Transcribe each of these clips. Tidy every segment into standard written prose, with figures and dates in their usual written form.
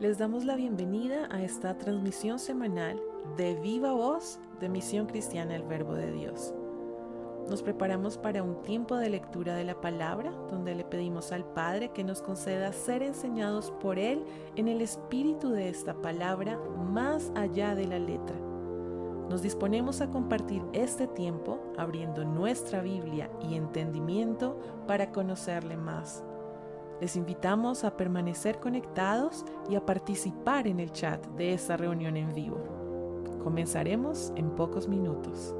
Les damos la bienvenida a esta transmisión semanal de Viva Voz de Misión Cristiana El Verbo de Dios. Nos preparamos para un tiempo de lectura de la palabra, donde le pedimos al Padre que nos conceda ser enseñados por Él en el espíritu de esta palabra más allá de la letra. Nos disponemos a compartir este tiempo abriendo nuestra Biblia y entendimiento para conocerle más. Les invitamos a permanecer conectados y a participar en el chat de esta reunión en vivo. Comenzaremos en pocos minutos.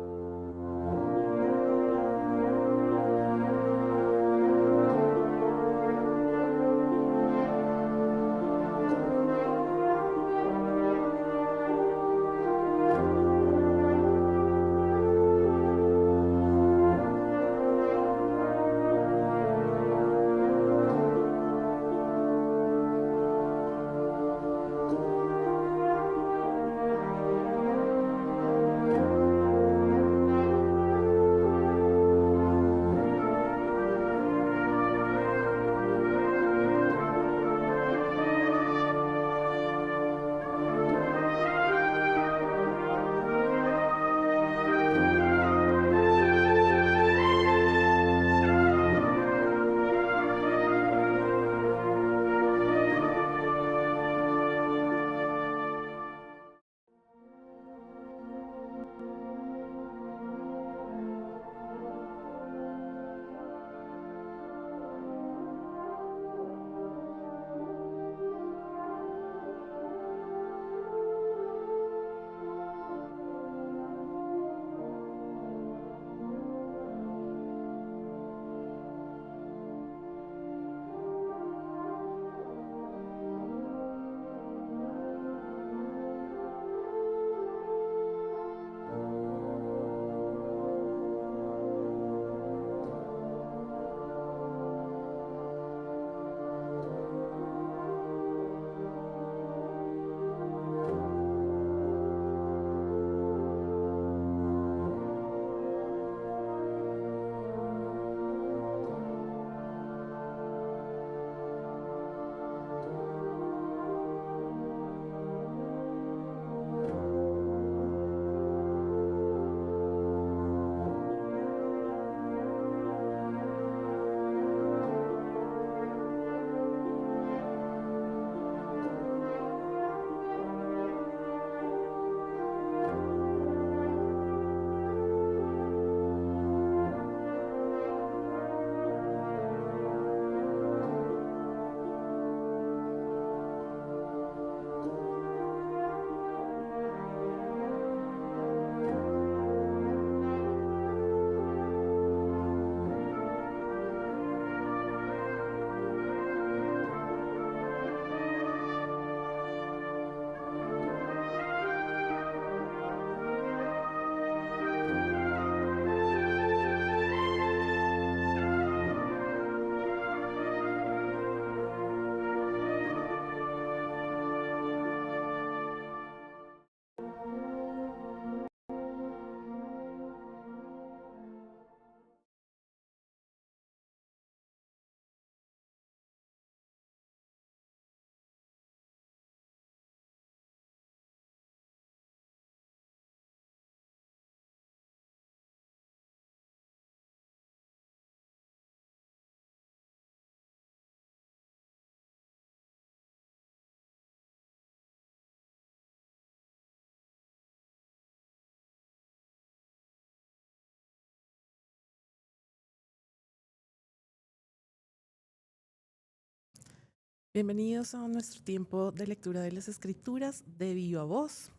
Bienvenidos a nuestro tiempo de lectura de las Escrituras de Viva Voz.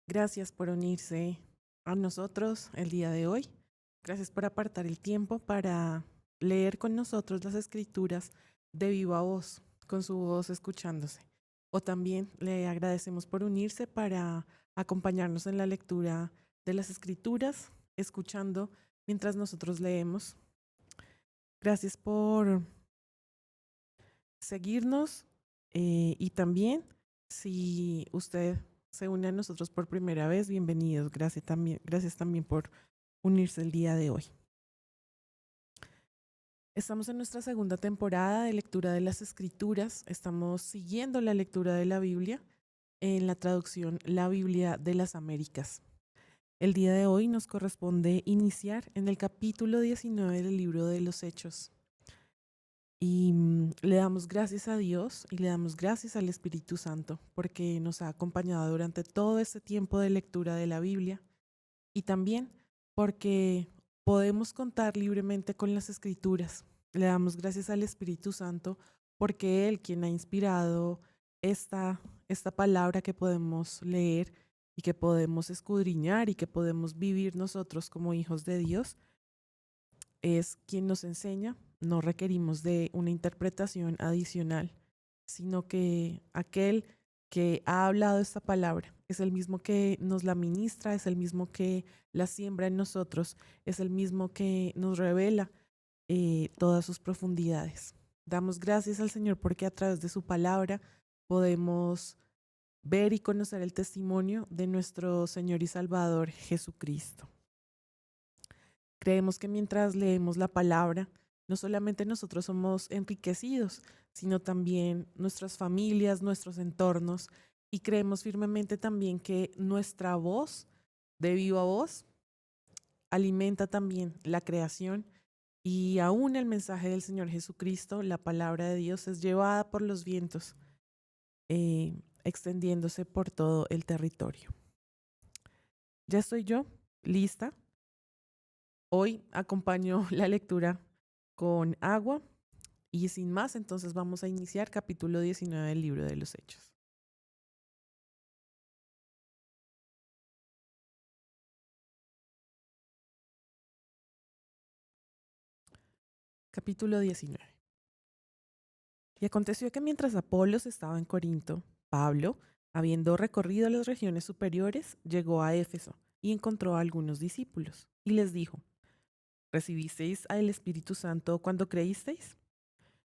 Gracias por unirse a nosotros el día de hoy. Gracias por apartar el tiempo para leer con nosotros las Escrituras de viva voz, con su voz escuchándose. O también le agradecemos por unirse para acompañarnos en la lectura de las Escrituras, escuchando mientras nosotros leemos. Gracias por seguirnos y también si usted se une a nosotros por primera vez, bienvenidos. Gracias también por unirse el día de hoy. Estamos en nuestra segunda temporada de lectura de las Escrituras. Estamos siguiendo la lectura de la Biblia en la traducción La Biblia de las Américas. El día de hoy nos corresponde iniciar en el capítulo 19 del libro de los Hechos. Y le damos gracias a Dios y le damos gracias al Espíritu Santo porque nos ha acompañado durante todo este tiempo de lectura de la Biblia y también porque podemos contar libremente con las Escrituras. Le damos gracias al Espíritu Santo porque Él quien ha inspirado esta palabra que podemos leer y que podemos escudriñar y que podemos vivir nosotros como hijos de Dios, es quien nos enseña. No requerimos de una interpretación adicional, sino que aquel que ha hablado esta palabra es el mismo que nos la ministra, es el mismo que la siembra en nosotros, es el mismo que nos revela todas sus profundidades. Damos gracias al Señor porque a través de su palabra podemos ver y conocer el testimonio de nuestro Señor y Salvador Jesucristo. Creemos que mientras leemos la palabra, no solamente nosotros somos enriquecidos, sino también nuestras familias, nuestros entornos, y creemos firmemente también que nuestra voz, de viva voz, alimenta también la creación y aún el mensaje del Señor Jesucristo, la palabra de Dios, es llevada por los vientos, extendiéndose por todo el territorio. Ya estoy yo lista. Hoy acompaño la lectura con agua y sin más, entonces vamos a iniciar capítulo 19 del libro de los Hechos. Capítulo 19. Y aconteció que mientras Apolos estaba en Corinto, Pablo, habiendo recorrido las regiones superiores, llegó a Éfeso y encontró a algunos discípulos y les dijo: ¿Recibisteis al Espíritu Santo cuando creísteis?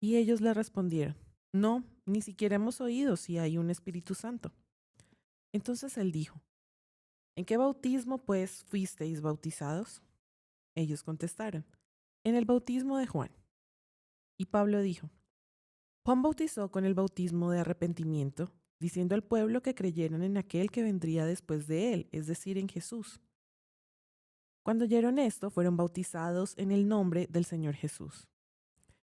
Y ellos le respondieron: No, ni siquiera hemos oído si hay un Espíritu Santo. Entonces él dijo: ¿En qué bautismo, pues, fuisteis bautizados? Ellos contestaron: En el bautismo de Juan. Y Pablo dijo: Juan bautizó con el bautismo de arrepentimiento, diciendo al pueblo que creyeran en aquel que vendría después de él, es decir, en Jesús. Cuando oyeron esto, fueron bautizados en el nombre del Señor Jesús.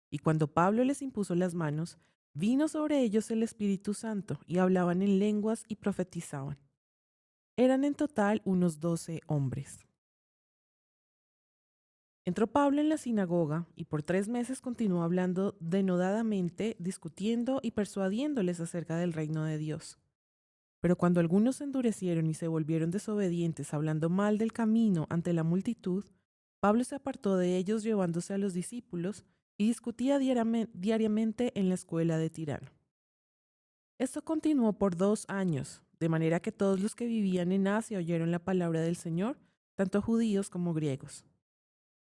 Y cuando Pablo les impuso las manos, vino sobre ellos el Espíritu Santo, y hablaban en lenguas y profetizaban. Eran en total unos 12 hombres. Entró Pablo en la sinagoga y por 3 meses continuó hablando denodadamente, discutiendo y persuadiéndoles acerca del reino de Dios. Pero cuando algunos se endurecieron y se volvieron desobedientes, hablando mal del camino ante la multitud, Pablo se apartó de ellos llevándose a los discípulos y discutía diariamente en la escuela de Tirano. Esto continuó por 2 años, de manera que todos los que vivían en Asia oyeron la palabra del Señor, tanto judíos como griegos.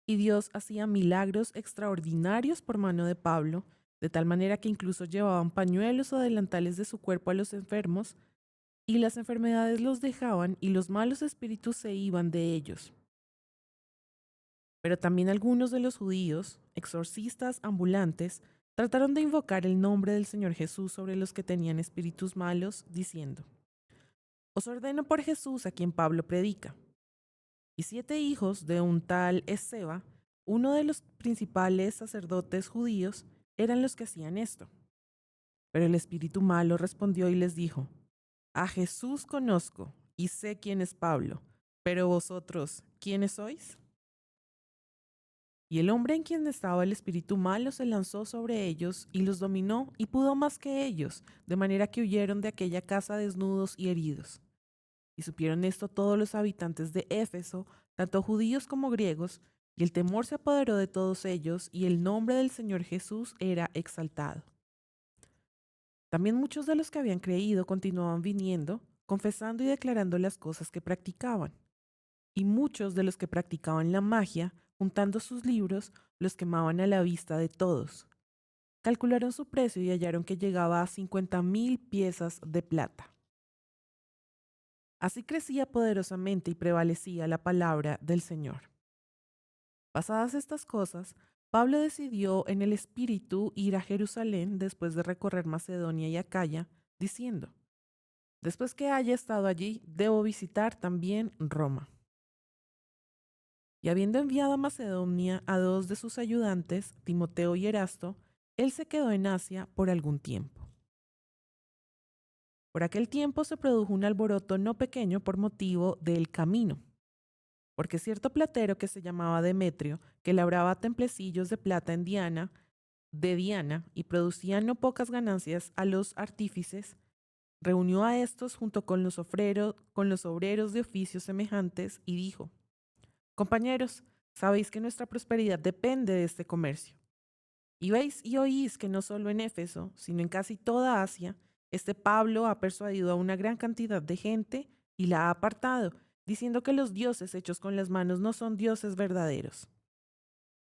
Y Dios hacía milagros extraordinarios por mano de Pablo, de tal manera que incluso llevaban pañuelos o delantales de su cuerpo a los enfermos, y las enfermedades los dejaban y los malos espíritus se iban de ellos. Pero también algunos de los judíos, exorcistas ambulantes, trataron de invocar el nombre del Señor Jesús sobre los que tenían espíritus malos, diciendo: Os ordeno por Jesús a quien Pablo predica. Y 7 hijos de un tal Esceva, uno de los principales sacerdotes judíos, eran los que hacían esto. Pero el espíritu malo respondió y les dijo: A Jesús conozco y sé quién es Pablo, pero vosotros, ¿quiénes sois? Y el hombre en quien estaba el espíritu malo se lanzó sobre ellos y los dominó y pudo más que ellos, de manera que huyeron de aquella casa desnudos y heridos. Y supieron esto todos los habitantes de Éfeso, tanto judíos como griegos, y el temor se apoderó de todos ellos, y el nombre del Señor Jesús era exaltado. También muchos de los que habían creído continuaban viniendo, confesando y declarando las cosas que practicaban. Y muchos de los que practicaban la magia, juntando sus libros, los quemaban a la vista de todos. Calcularon su precio y hallaron que llegaba a 50,000 piezas de plata. Así crecía poderosamente y prevalecía la palabra del Señor. Pasadas estas cosas, Pablo decidió en el espíritu ir a Jerusalén después de recorrer Macedonia y Acaya, diciendo: después que haya estado allí, debo visitar también Roma. Y habiendo enviado a Macedonia a dos de sus ayudantes, Timoteo y Erasto, él se quedó en Asia por algún tiempo. Por aquel tiempo se produjo un alboroto no pequeño por motivo del camino, porque cierto platero que se llamaba Demetrio, que labraba templecillos de plata en Diana, y producía no pocas ganancias a los artífices, reunió a estos junto con los obreros de oficios semejantes y dijo: compañeros, sabéis que nuestra prosperidad depende de este comercio. Y veis y oís que no solo en Éfeso, sino en casi toda Asia, este Pablo ha persuadido a una gran cantidad de gente y la ha apartado, diciendo que los dioses hechos con las manos no son dioses verdaderos.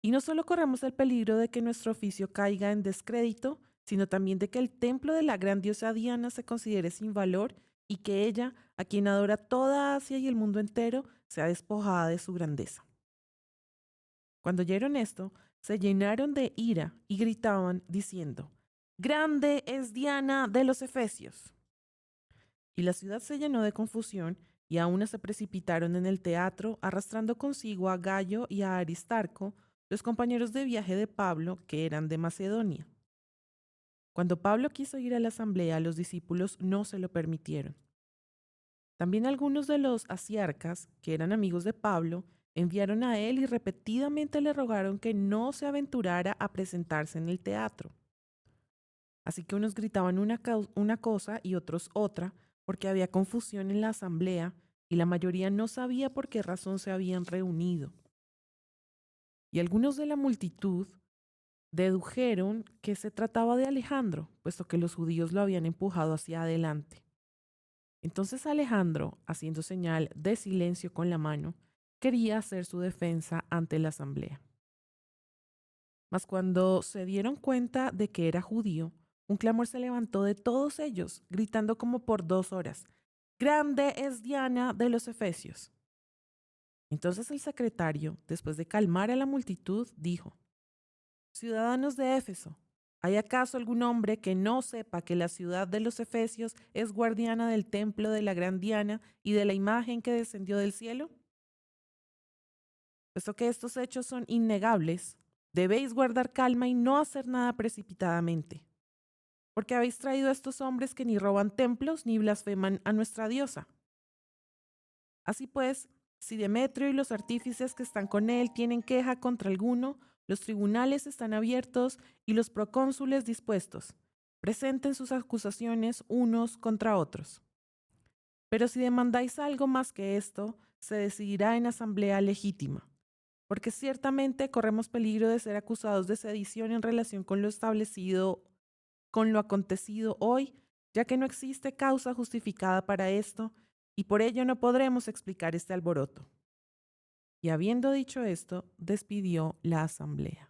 Y no solo corremos el peligro de que nuestro oficio caiga en descrédito, sino también de que el templo de la gran diosa Diana se considere sin valor y que ella, a quien adora toda Asia y el mundo entero, sea despojada de su grandeza. Cuando oyeron esto, se llenaron de ira y gritaban diciendo: grande es Diana de los Efesios. Y la ciudad se llenó de confusión y a una se precipitaron en el teatro, arrastrando consigo a Gayo y a Aristarco, los compañeros de viaje de Pablo, que eran de Macedonia. Cuando Pablo quiso ir a la asamblea, los discípulos no se lo permitieron. También algunos de los asiarcas, que eran amigos de Pablo, enviaron a él y repetidamente le rogaron que no se aventurara a presentarse en el teatro. Así que unos gritaban una cosa y otros otra, porque había confusión en la asamblea y la mayoría no sabía por qué razón se habían reunido. Y algunos de la multitud dedujeron que se trataba de Alejandro, puesto que los judíos lo habían empujado hacia adelante. Entonces Alejandro, haciendo señal de silencio con la mano, quería hacer su defensa ante la asamblea. Mas cuando se dieron cuenta de que era judío, un clamor se levantó de todos ellos, gritando como por 2 horas: grande es Diana de los Efesios. Entonces el secretario, después de calmar a la multitud, dijo: ciudadanos de Éfeso, ¿hay acaso algún hombre que no sepa que la ciudad de los Efesios es guardiana del templo de la gran Diana y de la imagen que descendió del cielo? Puesto que estos hechos son innegables, debéis guardar calma y no hacer nada precipitadamente, porque habéis traído a estos hombres que ni roban templos ni blasfeman a nuestra diosa. Así pues, si Demetrio y los artífices que están con él tienen queja contra alguno, los tribunales están abiertos y los procónsules dispuestos. Presenten sus acusaciones unos contra otros. Pero si demandáis algo más que esto, se decidirá en asamblea legítima, porque ciertamente corremos peligro de ser acusados de sedición en relación con lo acontecido hoy, ya que no existe causa justificada para esto, y por ello no podremos explicar este alboroto. Y habiendo dicho esto, despidió la asamblea.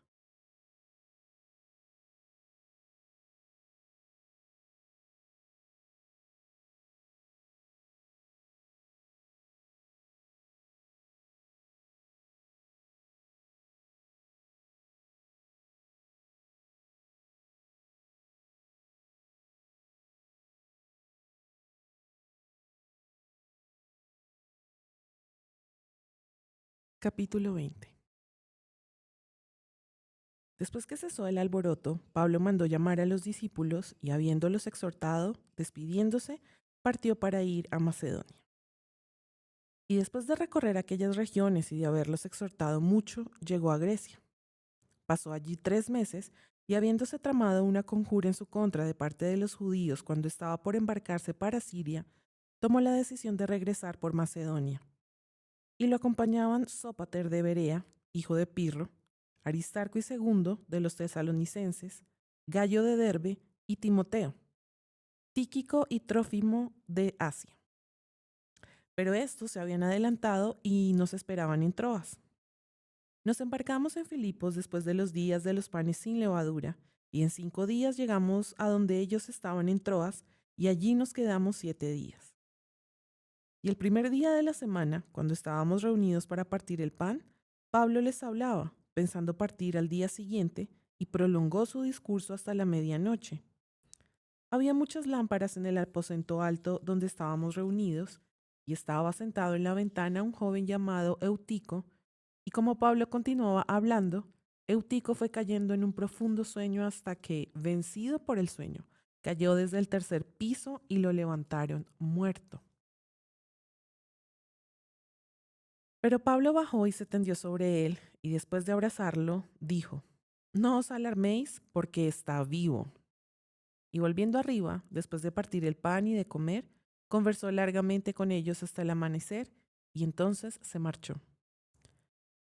Capítulo 20. Después que cesó el alboroto, Pablo mandó llamar a los discípulos y habiéndolos exhortado, despidiéndose, partió para ir a Macedonia. Y después de recorrer aquellas regiones y de haberlos exhortado mucho, llegó a Grecia. Pasó allí 3 meses y habiéndose tramado una conjura en su contra de parte de los judíos cuando estaba por embarcarse para Siria, tomó la decisión de regresar por Macedonia. Y lo acompañaban Sópater de Berea, hijo de Pirro, Aristarco y Segundo de los tesalonicenses, Gayo de Derbe y Timoteo, Tíquico y Trófimo de Asia. Pero estos se habían adelantado y nos esperaban en Troas. Nos embarcamos en Filipos después de los días de los panes sin levadura, y en 5 días llegamos a donde ellos estaban en Troas, y allí nos quedamos 7 días. Y el primer día de la semana, cuando estábamos reunidos para partir el pan, Pablo les hablaba, pensando partir al día siguiente, y prolongó su discurso hasta la medianoche. Había muchas lámparas en el aposento alto donde estábamos reunidos, y estaba sentado en la ventana un joven llamado Eutico, y como Pablo continuaba hablando, Eutico fue cayendo en un profundo sueño hasta que, vencido por el sueño, cayó desde el tercer piso y lo levantaron muerto. Pero Pablo bajó y se tendió sobre él, y después de abrazarlo, dijo: No os alarméis, porque está vivo. Y volviendo arriba, después de partir el pan y de comer, conversó largamente con ellos hasta el amanecer, y entonces se marchó.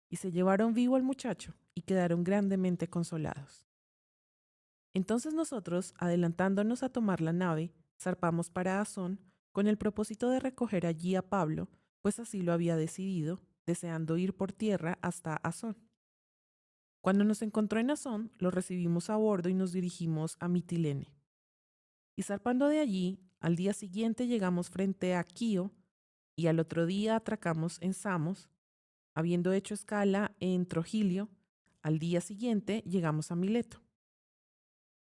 Y se llevaron vivo al muchacho, y quedaron grandemente consolados. Entonces nosotros, adelantándonos a tomar la nave, zarpamos para Asón, con el propósito de recoger allí a Pablo, pues así lo había decidido, deseando ir por tierra hasta Asón. Cuando nos encontró en Asón, lo recibimos a bordo y nos dirigimos a Mitilene. Y zarpando de allí, al día siguiente llegamos frente a Quío, y al otro día atracamos en Samos. Habiendo hecho escala en Trogilio, al día siguiente llegamos a Mileto,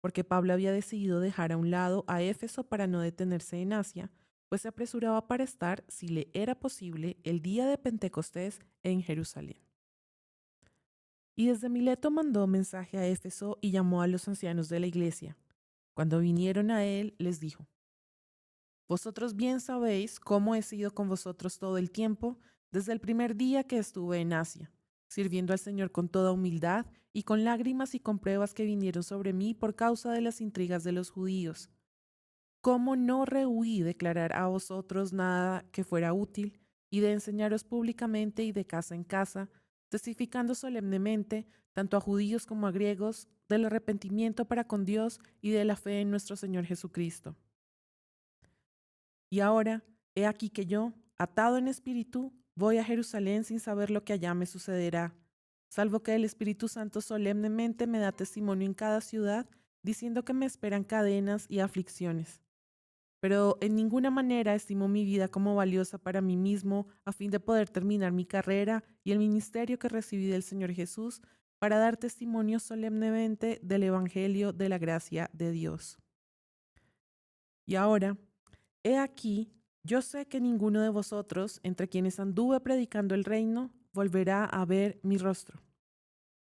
porque Pablo había decidido dejar a un lado a Éfeso para no detenerse en Asia, pues se apresuraba para estar, si le era posible, el día de Pentecostés en Jerusalén. Y desde Mileto mandó mensaje a Éfeso y llamó a los ancianos de la iglesia. Cuando vinieron a él, les dijo: Vosotros bien sabéis cómo he sido con vosotros todo el tiempo, desde el primer día que estuve en Asia, sirviendo al Señor con toda humildad y con lágrimas y con pruebas que vinieron sobre mí por causa de las intrigas de los judíos. ¿Cómo no rehuí declarar a vosotros nada que fuera útil y de enseñaros públicamente y de casa en casa, testificando solemnemente, tanto a judíos como a griegos, del arrepentimiento para con Dios y de la fe en nuestro Señor Jesucristo? Y ahora, he aquí que yo, atado en espíritu, voy a Jerusalén sin saber lo que allá me sucederá, salvo que el Espíritu Santo solemnemente me da testimonio en cada ciudad, diciendo que me esperan cadenas y aflicciones. Pero en ninguna manera estimo mi vida como valiosa para mí mismo, a fin de poder terminar mi carrera y el ministerio que recibí del Señor Jesús, para dar testimonio solemnemente del Evangelio de la gracia de Dios. Y ahora, he aquí, yo sé que ninguno de vosotros, entre quienes anduve predicando el reino, volverá a ver mi rostro.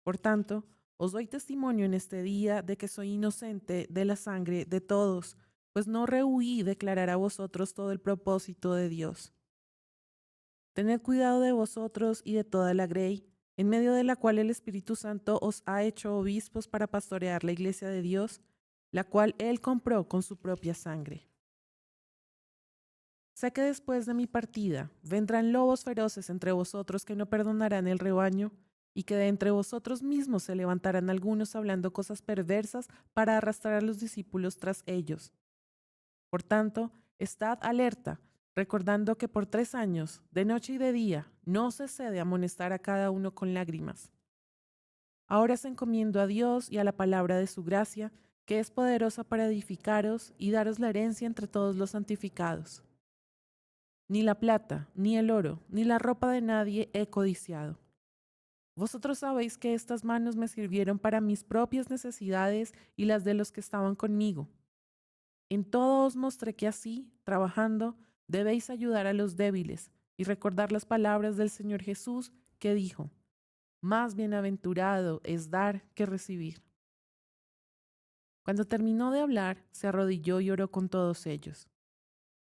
Por tanto, os doy testimonio en este día de que soy inocente de la sangre de todos, pues no rehuí declarar a vosotros todo el propósito de Dios. Tened cuidado de vosotros y de toda la grey, en medio de la cual el Espíritu Santo os ha hecho obispos para pastorear la iglesia de Dios, la cual Él compró con su propia sangre. Sé que después de mi partida vendrán lobos feroces entre vosotros que no perdonarán el rebaño, y que de entre vosotros mismos se levantarán algunos hablando cosas perversas para arrastrar a los discípulos tras ellos. Por tanto, estad alerta, recordando que por 3 años, de noche y de día, no cesé de amonestar a cada uno con lágrimas. Ahora se encomiendo a Dios y a la palabra de su gracia, que es poderosa para edificaros y daros la herencia entre todos los santificados. Ni la plata, ni el oro, ni la ropa de nadie he codiciado. Vosotros sabéis que estas manos me sirvieron para mis propias necesidades y las de los que estaban conmigo. En todo os mostré que así, trabajando, debéis ayudar a los débiles y recordar las palabras del Señor Jesús, que dijo: Más bienaventurado es dar que recibir. Cuando terminó de hablar, se arrodilló y oró con todos ellos.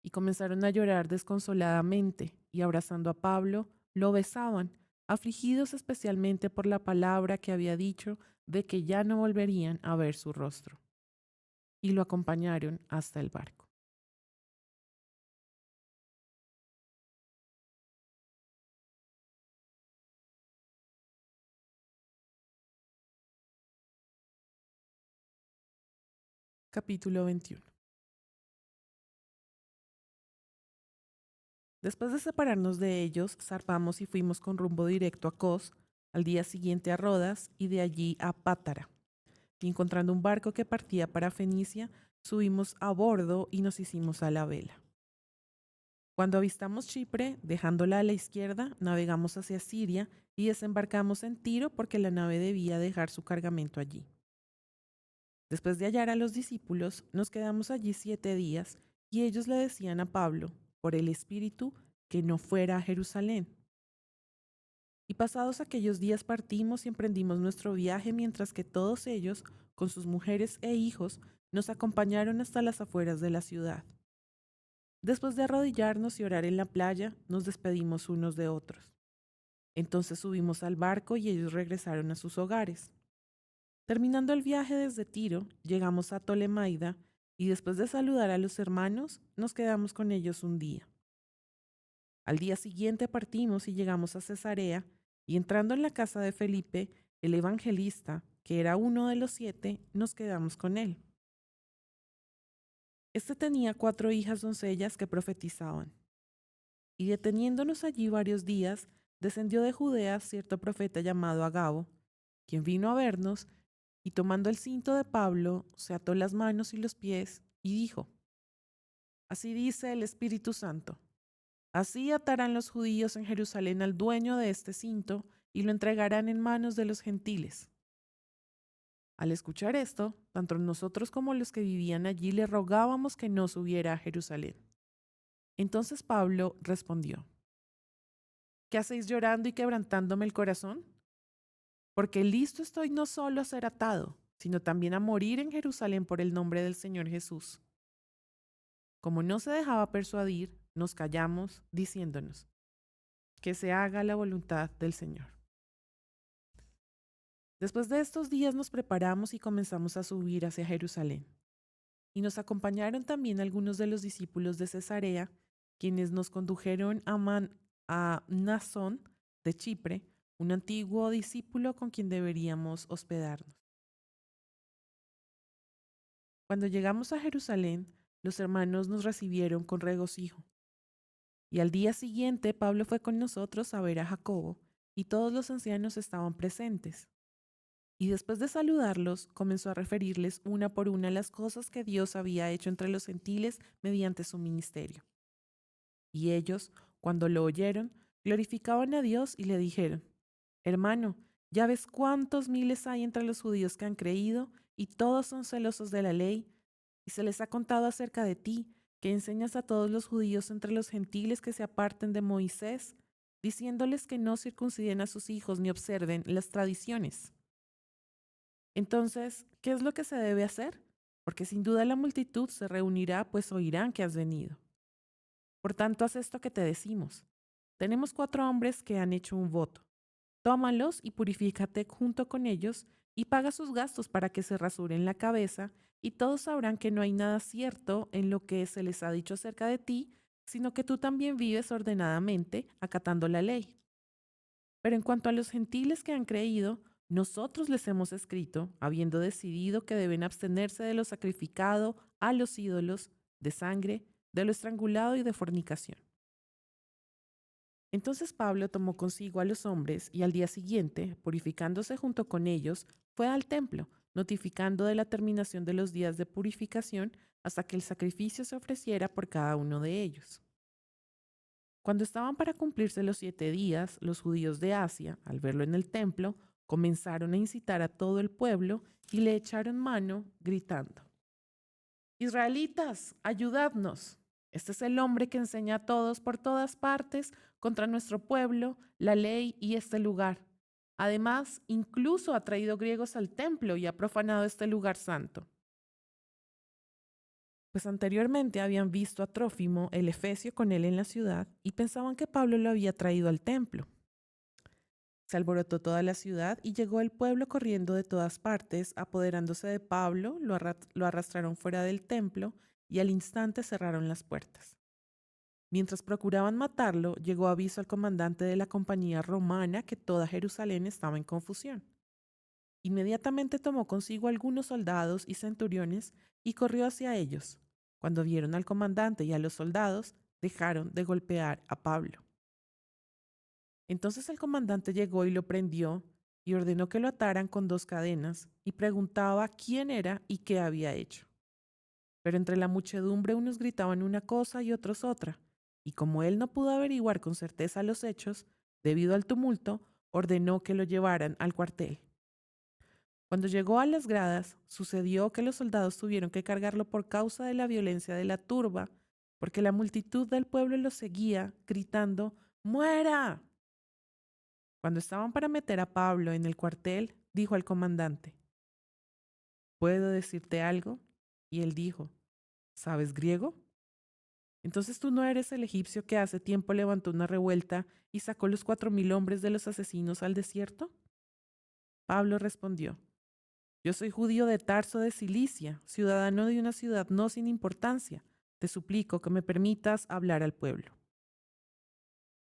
Y comenzaron a llorar desconsoladamente, y abrazando a Pablo, lo besaban, afligidos especialmente por la palabra que había dicho de que ya no volverían a ver su rostro. Y lo acompañaron hasta el barco. Capítulo 21. Después de separarnos de ellos, zarpamos y fuimos con rumbo directo a Cos, al día siguiente a Rodas y de allí a Pátara. Y encontrando un barco que partía para Fenicia, subimos a bordo y nos hicimos a la vela. Cuando avistamos Chipre, dejándola a la izquierda, navegamos hacia Siria y desembarcamos en Tiro porque la nave debía dejar su cargamento allí. Después de hallar a los discípulos, nos quedamos allí 7 días y ellos le decían a Pablo, por el Espíritu, que no fuera a Jerusalén. Y pasados aquellos días partimos y emprendimos nuestro viaje mientras que todos ellos, con sus mujeres e hijos, nos acompañaron hasta las afueras de la ciudad. Después de arrodillarnos y orar en la playa, nos despedimos unos de otros. Entonces subimos al barco y ellos regresaron a sus hogares. Terminando el viaje desde Tiro, llegamos a Tolemaida y después de saludar a los hermanos, nos quedamos con ellos un día. Al día siguiente partimos y llegamos a Cesarea y entrando en la casa de Felipe, el evangelista, que era uno de los 7, nos quedamos con él. Este tenía 4 hijas doncellas que profetizaban. Y deteniéndonos allí varios días, descendió de Judea cierto profeta llamado Agabo, quien vino a vernos, y tomando el cinto de Pablo, se ató las manos y los pies, y dijo, así dice el Espíritu Santo, así atarán los judíos en Jerusalén al dueño de este cinto, y lo entregarán en manos de los gentiles. Al escuchar esto, tanto nosotros como los que vivían allí le rogábamos que no subiera a Jerusalén. Entonces Pablo respondió, ¿qué hacéis llorando y quebrantándome el corazón? Porque listo estoy no solo a ser atado, sino también a morir en Jerusalén por el nombre del Señor Jesús. Como no se dejaba persuadir, nos callamos, diciéndonos, que se haga la voluntad del Señor. Después de estos días nos preparamos y comenzamos a subir hacia Jerusalén. Y nos acompañaron también algunos de los discípulos de Cesarea, quienes nos condujeron a Mnasón de Chipre, un antiguo discípulo con quien deberíamos hospedarnos. Cuando llegamos a Jerusalén, los hermanos nos recibieron con regocijo. Y al día siguiente Pablo fue con nosotros a ver a Jacobo, y todos los ancianos estaban presentes. Y después de saludarlos, comenzó a referirles una por una las cosas que Dios había hecho entre los gentiles mediante su ministerio. Y ellos, cuando lo oyeron, glorificaban a Dios y le dijeron, hermano, ya ves cuántos miles hay entre los judíos que han creído, y todos son celosos de la ley, y se les ha contado acerca de ti, que enseñas a todos los judíos entre los gentiles que se aparten de Moisés, diciéndoles que no circunciden a sus hijos ni observen las tradiciones. Entonces, ¿qué es lo que se debe hacer? Porque sin duda la multitud se reunirá, pues oirán que has venido. Por tanto, haz esto que te decimos. Tenemos 4 hombres que han hecho un voto. Tómalos y purifícate junto con ellos y paga sus gastos para que se rasuren la cabeza y todos sabrán que no hay nada cierto en lo que se les ha dicho acerca de ti, sino que tú también vives ordenadamente acatando la ley. Pero en cuanto a los gentiles que han creído, nosotros les hemos escrito, habiendo decidido que deben abstenerse de lo sacrificado a los ídolos, de sangre, de lo estrangulado y de fornicación. Entonces Pablo tomó consigo a los hombres y al día siguiente, purificándose junto con ellos, fue al templo, notificando de la terminación de los días de purificación hasta que el sacrificio se ofreciera por cada uno de ellos. Cuando estaban para cumplirse los 7 días, los judíos de Asia, al verlo en el templo, comenzaron a incitar a todo el pueblo y le echaron mano, gritando, Israelitas, ayudadnos. Este es el hombre que enseña a todos por todas partes contra nuestro pueblo, la ley y este lugar. Además, incluso ha traído griegos al templo y ha profanado este lugar santo. Pues anteriormente habían visto a Trófimo, el efesio, con él en la ciudad y pensaban que Pablo lo había traído al templo. Se alborotó toda la ciudad y llegó el pueblo corriendo de todas partes, apoderándose de Pablo, lo arrastraron fuera del templo y al instante cerraron las puertas. Mientras procuraban matarlo, llegó aviso al comandante de la compañía romana que toda Jerusalén estaba en confusión. Inmediatamente tomó consigo algunos soldados y centuriones y corrió hacia ellos. Cuando vieron al comandante y a los soldados, dejaron de golpear a Pablo. Entonces el comandante llegó y lo prendió y ordenó que lo ataran con 2 cadenas y preguntaba quién era y qué había hecho. Pero entre la muchedumbre unos gritaban una cosa y otros otra, y como él no pudo averiguar con certeza los hechos, debido al tumulto, ordenó que lo llevaran al cuartel. Cuando llegó a las gradas, sucedió que los soldados tuvieron que cargarlo por causa de la violencia de la turba, porque la multitud del pueblo lo seguía, gritando, ¡Muera! Cuando estaban para meter a Pablo en el cuartel, dijo al comandante, ¿puedo decirte algo? Y él dijo, ¿sabes griego? Entonces tú no eres el egipcio que hace tiempo levantó una revuelta y sacó los 4.000 hombres de los asesinos al desierto. Pablo respondió, yo soy judío de Tarso de Cilicia, ciudadano de una ciudad no sin importancia. Te suplico que me permitas hablar al pueblo.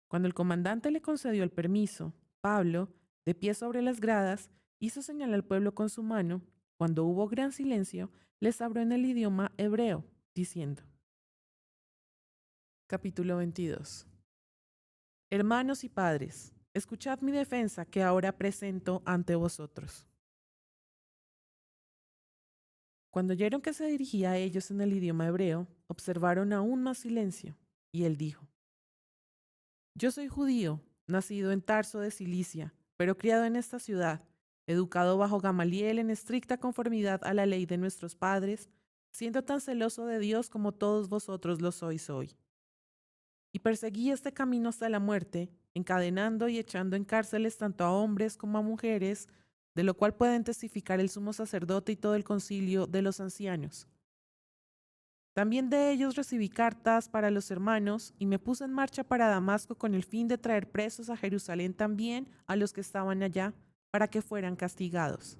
Cuando el comandante le concedió el permiso, Pablo, de pie sobre las gradas, hizo señal al pueblo con su mano. Cuando hubo gran silencio, les habló en el idioma hebreo, diciendo, Capítulo 22. Hermanos y padres, escuchad mi defensa que ahora presento ante vosotros. Cuando oyeron que se dirigía a ellos en el idioma hebreo, observaron aún más silencio, y él dijo, yo soy judío, nacido en Tarso de Cilicia, pero criado en esta ciudad, educado bajo Gamaliel en estricta conformidad a la ley de nuestros padres, siendo tan celoso de Dios como todos vosotros lo sois hoy. Y perseguí este camino hasta la muerte, encadenando y echando en cárceles tanto a hombres como a mujeres, de lo cual pueden testificar el sumo sacerdote y todo el concilio de los ancianos. También de ellos recibí cartas para los hermanos y me puse en marcha para Damasco con el fin de traer presos a Jerusalén también a los que estaban allá, para que fueran castigados.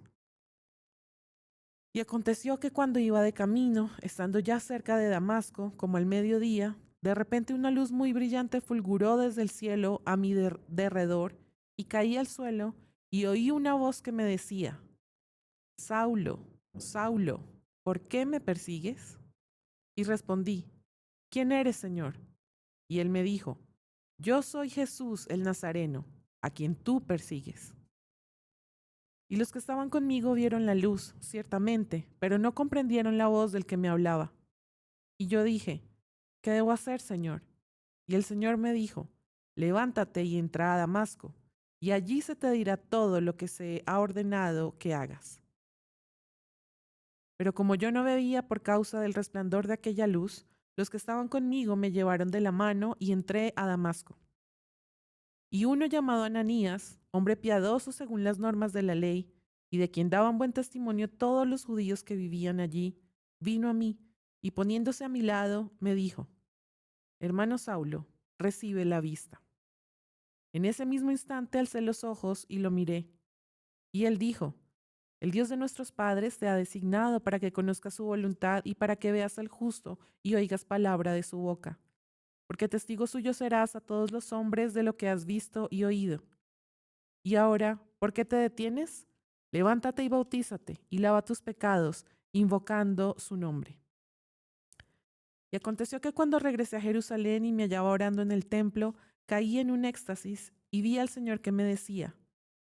Y aconteció que cuando iba de camino, estando ya cerca de Damasco, como al mediodía, de repente una luz muy brillante fulguró desde el cielo a mi derredor, y caí al suelo, y oí una voz que me decía, Saulo, Saulo, ¿por qué me persigues? Y respondí, ¿quién eres, Señor? Y él me dijo, yo soy Jesús el Nazareno, a quien tú persigues. Y los que estaban conmigo vieron la luz, ciertamente, pero no comprendieron la voz del que me hablaba. Y yo dije, ¿qué debo hacer, Señor? Y el Señor me dijo, levántate y entra a Damasco, y allí se te dirá todo lo que se ha ordenado que hagas. Pero como yo no veía por causa del resplandor de aquella luz, los que estaban conmigo me llevaron de la mano y entré a Damasco. Y uno llamado Ananías, hombre piadoso según las normas de la ley, y de quien daban buen testimonio todos los judíos que vivían allí, vino a mí, y poniéndose a mi lado, me dijo, Hermano Saulo, recibe la vista. En ese mismo instante alcé los ojos y lo miré. Y él dijo, el Dios de nuestros padres te ha designado para que conozcas su voluntad y para que veas al justo y oigas palabra de su boca. Porque testigo suyo serás a todos los hombres de lo que has visto y oído. Y ahora, ¿por qué te detienes? Levántate y bautízate y lava tus pecados, invocando su nombre. Y aconteció que cuando regresé a Jerusalén y me hallaba orando en el templo, caí en un éxtasis y vi al Señor que me decía,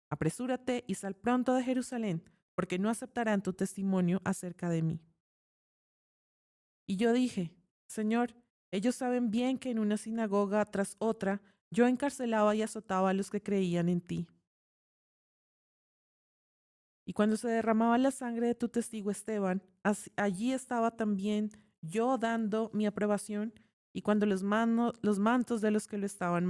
apresúrate y sal pronto de Jerusalén, porque no aceptarán tu testimonio acerca de mí. Y yo dije, Señor, ellos saben bien que en una sinagoga tras otra yo encarcelaba y azotaba a los que creían en ti. Y cuando se derramaba la sangre de tu testigo Esteban, allí estaba también yo dando mi aprobación, y cuando los mantos de los que lo estaban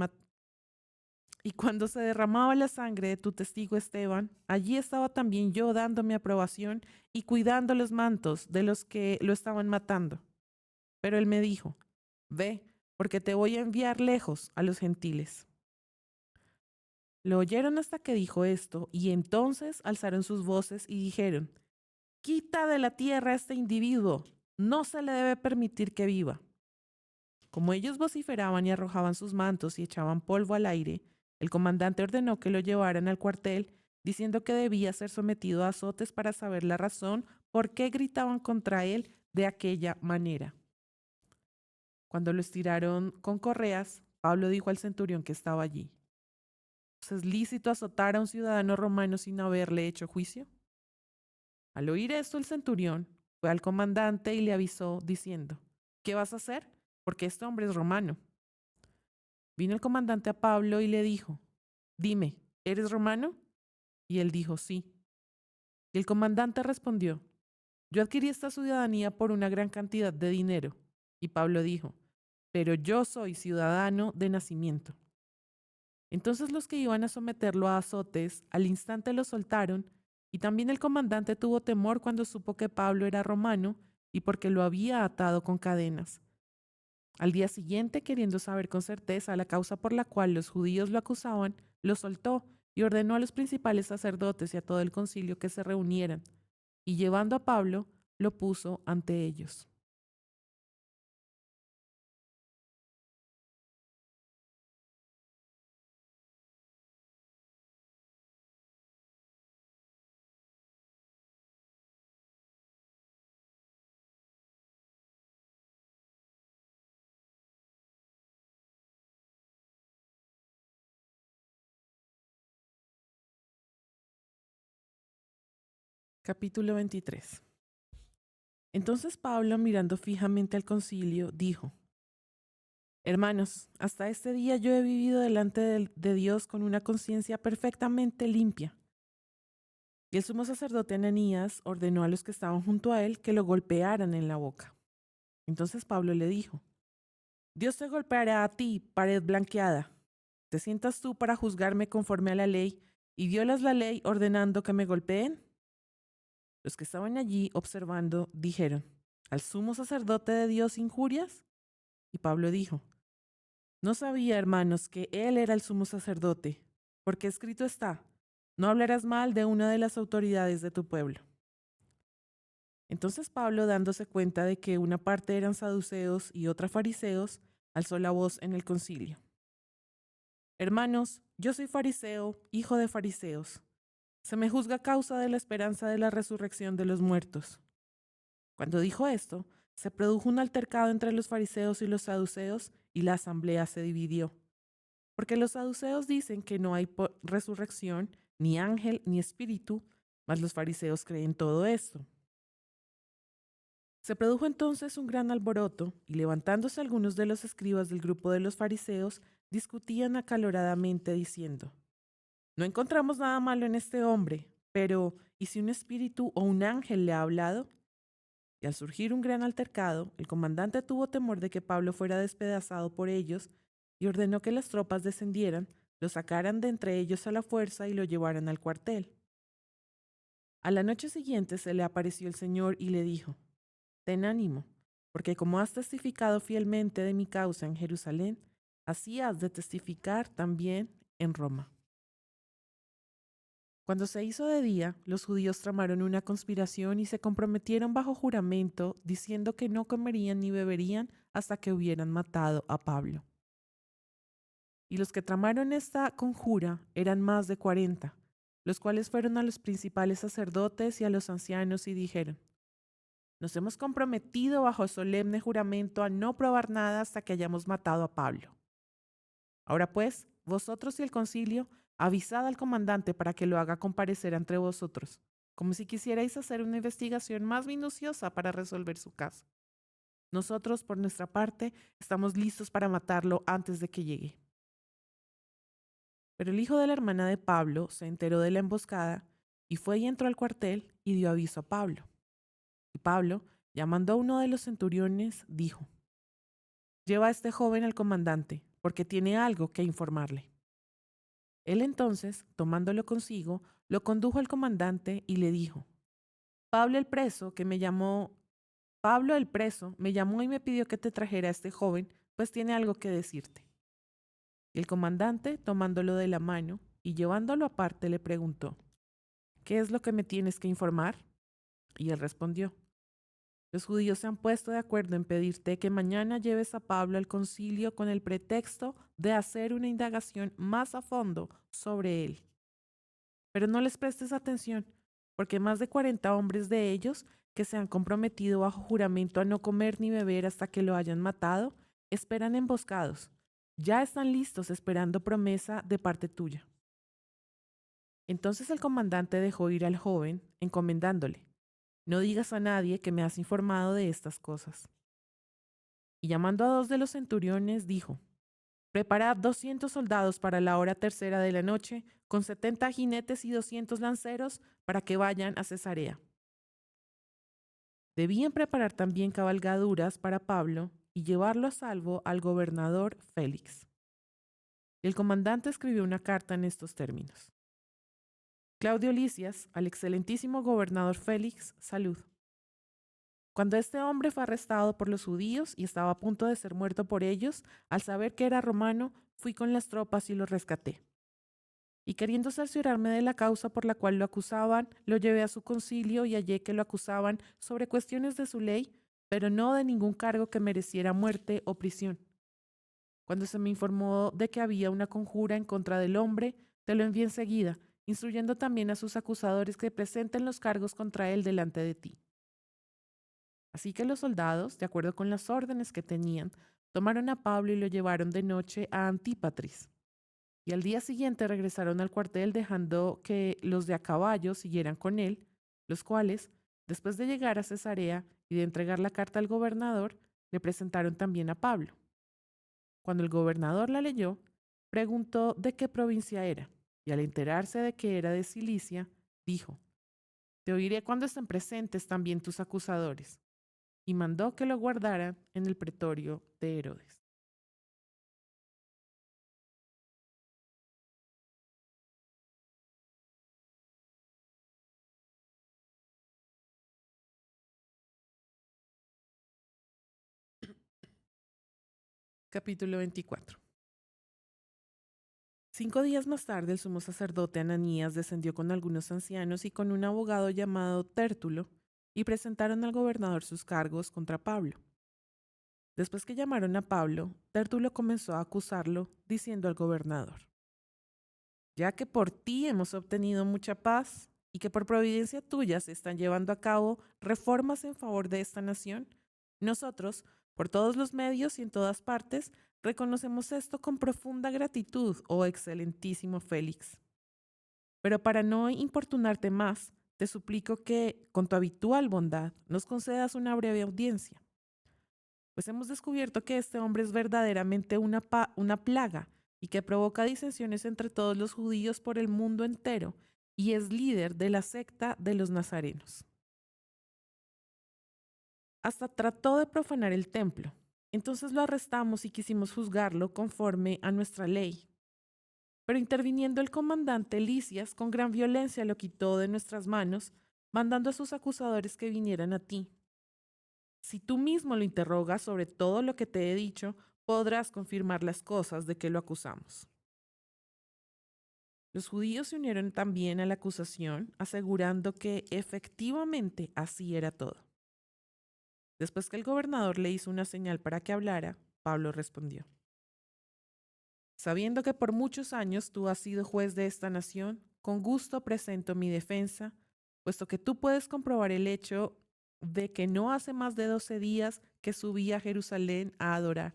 y cuando se derramaba la sangre de tu testigo Esteban, allí estaba también yo dando mi aprobación y cuidando los mantos de los que lo estaban matando. Pero él me dijo, ve, porque te voy a enviar lejos a los gentiles. Lo oyeron hasta que dijo esto, y entonces alzaron sus voces y dijeron, quita de la tierra a este individuo, no se le debe permitir que viva. Como ellos vociferaban y arrojaban sus mantos y echaban polvo al aire, el comandante ordenó que lo llevaran al cuartel, diciendo que debía ser sometido a azotes para saber la razón por qué gritaban contra él de aquella manera. Cuando lo estiraron con correas, Pablo dijo al centurión que estaba allí, ¿es lícito azotar a un ciudadano romano sin haberle hecho juicio? Al oír esto, el centurión fue al comandante y le avisó, diciendo, ¿qué vas a hacer? Porque este hombre es romano. Vino el comandante a Pablo y le dijo, dime, ¿eres romano? Y él dijo, sí. Y el comandante respondió, yo adquirí esta ciudadanía por una gran cantidad de dinero. Y Pablo dijo, pero yo soy ciudadano de nacimiento. Entonces los que iban a someterlo a azotes al instante lo soltaron, y también el comandante tuvo temor cuando supo que Pablo era romano y porque lo había atado con cadenas. Al día siguiente, queriendo saber con certeza la causa por la cual los judíos lo acusaban, lo soltó y ordenó a los principales sacerdotes y a todo el concilio que se reunieran, y llevando a Pablo, lo puso ante ellos. Capítulo 23. Entonces Pablo, mirando fijamente al concilio, dijo, hermanos, hasta este día yo he vivido delante de Dios con una conciencia perfectamente limpia. Y el sumo sacerdote Ananías ordenó a los que estaban junto a él que lo golpearan en la boca. Entonces Pablo le dijo, Dios te golpeará a ti, pared blanqueada. ¿Te sientas tú para juzgarme conforme a la ley y violas la ley ordenando que me golpeen? Los que estaban allí observando dijeron, ¿al sumo sacerdote de Dios injurias? Y Pablo dijo, no sabía, hermanos, que él era el sumo sacerdote, porque escrito está, no hablarás mal de una de las autoridades de tu pueblo. Entonces Pablo, dándose cuenta de que una parte eran saduceos y otra fariseos, alzó la voz en el concilio. Hermanos, yo soy fariseo, hijo de fariseos. Se me juzga a causa de la esperanza de la resurrección de los muertos. Cuando dijo esto, se produjo un altercado entre los fariseos y los saduceos, y la asamblea se dividió. Porque los saduceos dicen que no hay resurrección, ni ángel, ni espíritu, mas los fariseos creen todo esto. Se produjo entonces un gran alboroto, y levantándose algunos de los escribas del grupo de los fariseos, discutían acaloradamente diciendo, no encontramos nada malo en este hombre, pero ¿y si un espíritu o un ángel le ha hablado? Y al surgir un gran altercado, el comandante tuvo temor de que Pablo fuera despedazado por ellos y ordenó que las tropas descendieran, lo sacaran de entre ellos a la fuerza y lo llevaran al cuartel. A la noche siguiente se le apareció el Señor y le dijo, ten ánimo, porque como has testificado fielmente de mi causa en Jerusalén, así has de testificar también en Roma. Cuando se hizo de día, los judíos tramaron una conspiración y se comprometieron bajo juramento, diciendo que no comerían ni beberían hasta que hubieran matado a Pablo. Y los que tramaron esta conjura eran más de 40, los cuales fueron a los principales sacerdotes y a los ancianos y dijeron, nos hemos comprometido bajo solemne juramento a no probar nada hasta que hayamos matado a Pablo. Ahora pues, vosotros y el concilio, avisad al comandante para que lo haga comparecer entre vosotros, como si quisierais hacer una investigación más minuciosa para resolver su caso. Nosotros, por nuestra parte, estamos listos para matarlo antes de que llegue. Pero el hijo de la hermana de Pablo se enteró de la emboscada y fue y entró al cuartel y dio aviso a Pablo. Y Pablo, llamando a uno de los centuriones, dijo, lleva a este joven al comandante, porque tiene algo que informarle. Él entonces, tomándolo consigo, lo condujo al comandante y le dijo, Pablo el preso me llamó y me pidió que te trajera a este joven, pues tiene algo que decirte. Y el comandante, tomándolo de la mano y llevándolo aparte, le preguntó, ¿qué es lo que me tienes que informar? Y él respondió, los judíos se han puesto de acuerdo en pedirte que mañana lleves a Pablo al concilio con el pretexto de hacer una indagación más a fondo sobre él. Pero no les prestes atención, porque más de 40 hombres de ellos, que se han comprometido bajo juramento a no comer ni beber hasta que lo hayan matado, esperan emboscados. Ya están listos esperando promesa de parte tuya. Entonces el comandante dejó ir al joven, encomendándole, no digas a nadie que me has informado de estas cosas. Y llamando a 2 de los centuriones, dijo, Preparad 200 soldados para la hora tercera de la noche, con 70 jinetes y 200 lanceros, para que vayan a Cesarea. Debían preparar también cabalgaduras para Pablo y llevarlo a salvo al gobernador Félix. El comandante escribió una carta en estos términos. Claudio Lisias, al excelentísimo gobernador Félix, salud. Cuando este hombre fue arrestado por los judíos y estaba a punto de ser muerto por ellos, al saber que era romano, fui con las tropas y lo rescaté. Y queriendo cerciorarme de la causa por la cual lo acusaban, lo llevé a su concilio y hallé que lo acusaban sobre cuestiones de su ley, pero no de ningún cargo que mereciera muerte o prisión. Cuando se me informó de que había una conjura en contra del hombre, te lo envié enseguida, instruyendo también a sus acusadores que presenten los cargos contra él delante de ti. Así que los soldados, de acuerdo con las órdenes que tenían, tomaron a Pablo y lo llevaron de noche a Antípatris. Y al día siguiente regresaron al cuartel dejando que los de a caballo siguieran con él, los cuales, después de llegar a Cesarea y de entregar la carta al gobernador, le presentaron también a Pablo. Cuando el gobernador la leyó, preguntó de qué provincia era, y al enterarse de que era de Cilicia, dijo: Te oiré cuando estén presentes también tus acusadores. Y mandó que lo guardaran en el pretorio de Herodes. Capítulo 24. 5 días más tarde, el sumo sacerdote Ananías descendió con algunos ancianos y con un abogado llamado Tértulo, y presentaron al gobernador sus cargos contra Pablo. Después que llamaron a Pablo, Tértulo comenzó a acusarlo, diciendo al gobernador: Ya que por ti hemos obtenido mucha paz y que por providencia tuya se están llevando a cabo reformas en favor de esta nación, nosotros, por todos los medios y en todas partes, reconocemos esto con profunda gratitud, oh excelentísimo Félix. Pero para no importunarte más, te suplico que, con tu habitual bondad, nos concedas una breve audiencia. Pues hemos descubierto que este hombre es verdaderamente una plaga y que provoca disensiones entre todos los judíos por el mundo entero y es líder de la secta de los nazarenos. Hasta trató de profanar el templo. Entonces lo arrestamos y quisimos juzgarlo conforme a nuestra ley. Pero interviniendo el comandante Lisias, con gran violencia lo quitó de nuestras manos, mandando a sus acusadores que vinieran a ti. Si tú mismo lo interrogas sobre todo lo que te he dicho, podrás confirmar las cosas de que lo acusamos. Los judíos se unieron también a la acusación, asegurando que efectivamente así era todo. Después que el gobernador le hizo una señal para que hablara, Pablo respondió: Sabiendo que por muchos años tú has sido juez de esta nación, con gusto presento mi defensa, puesto que tú puedes comprobar el hecho de que no hace más de 12 días que subí a Jerusalén a adorar.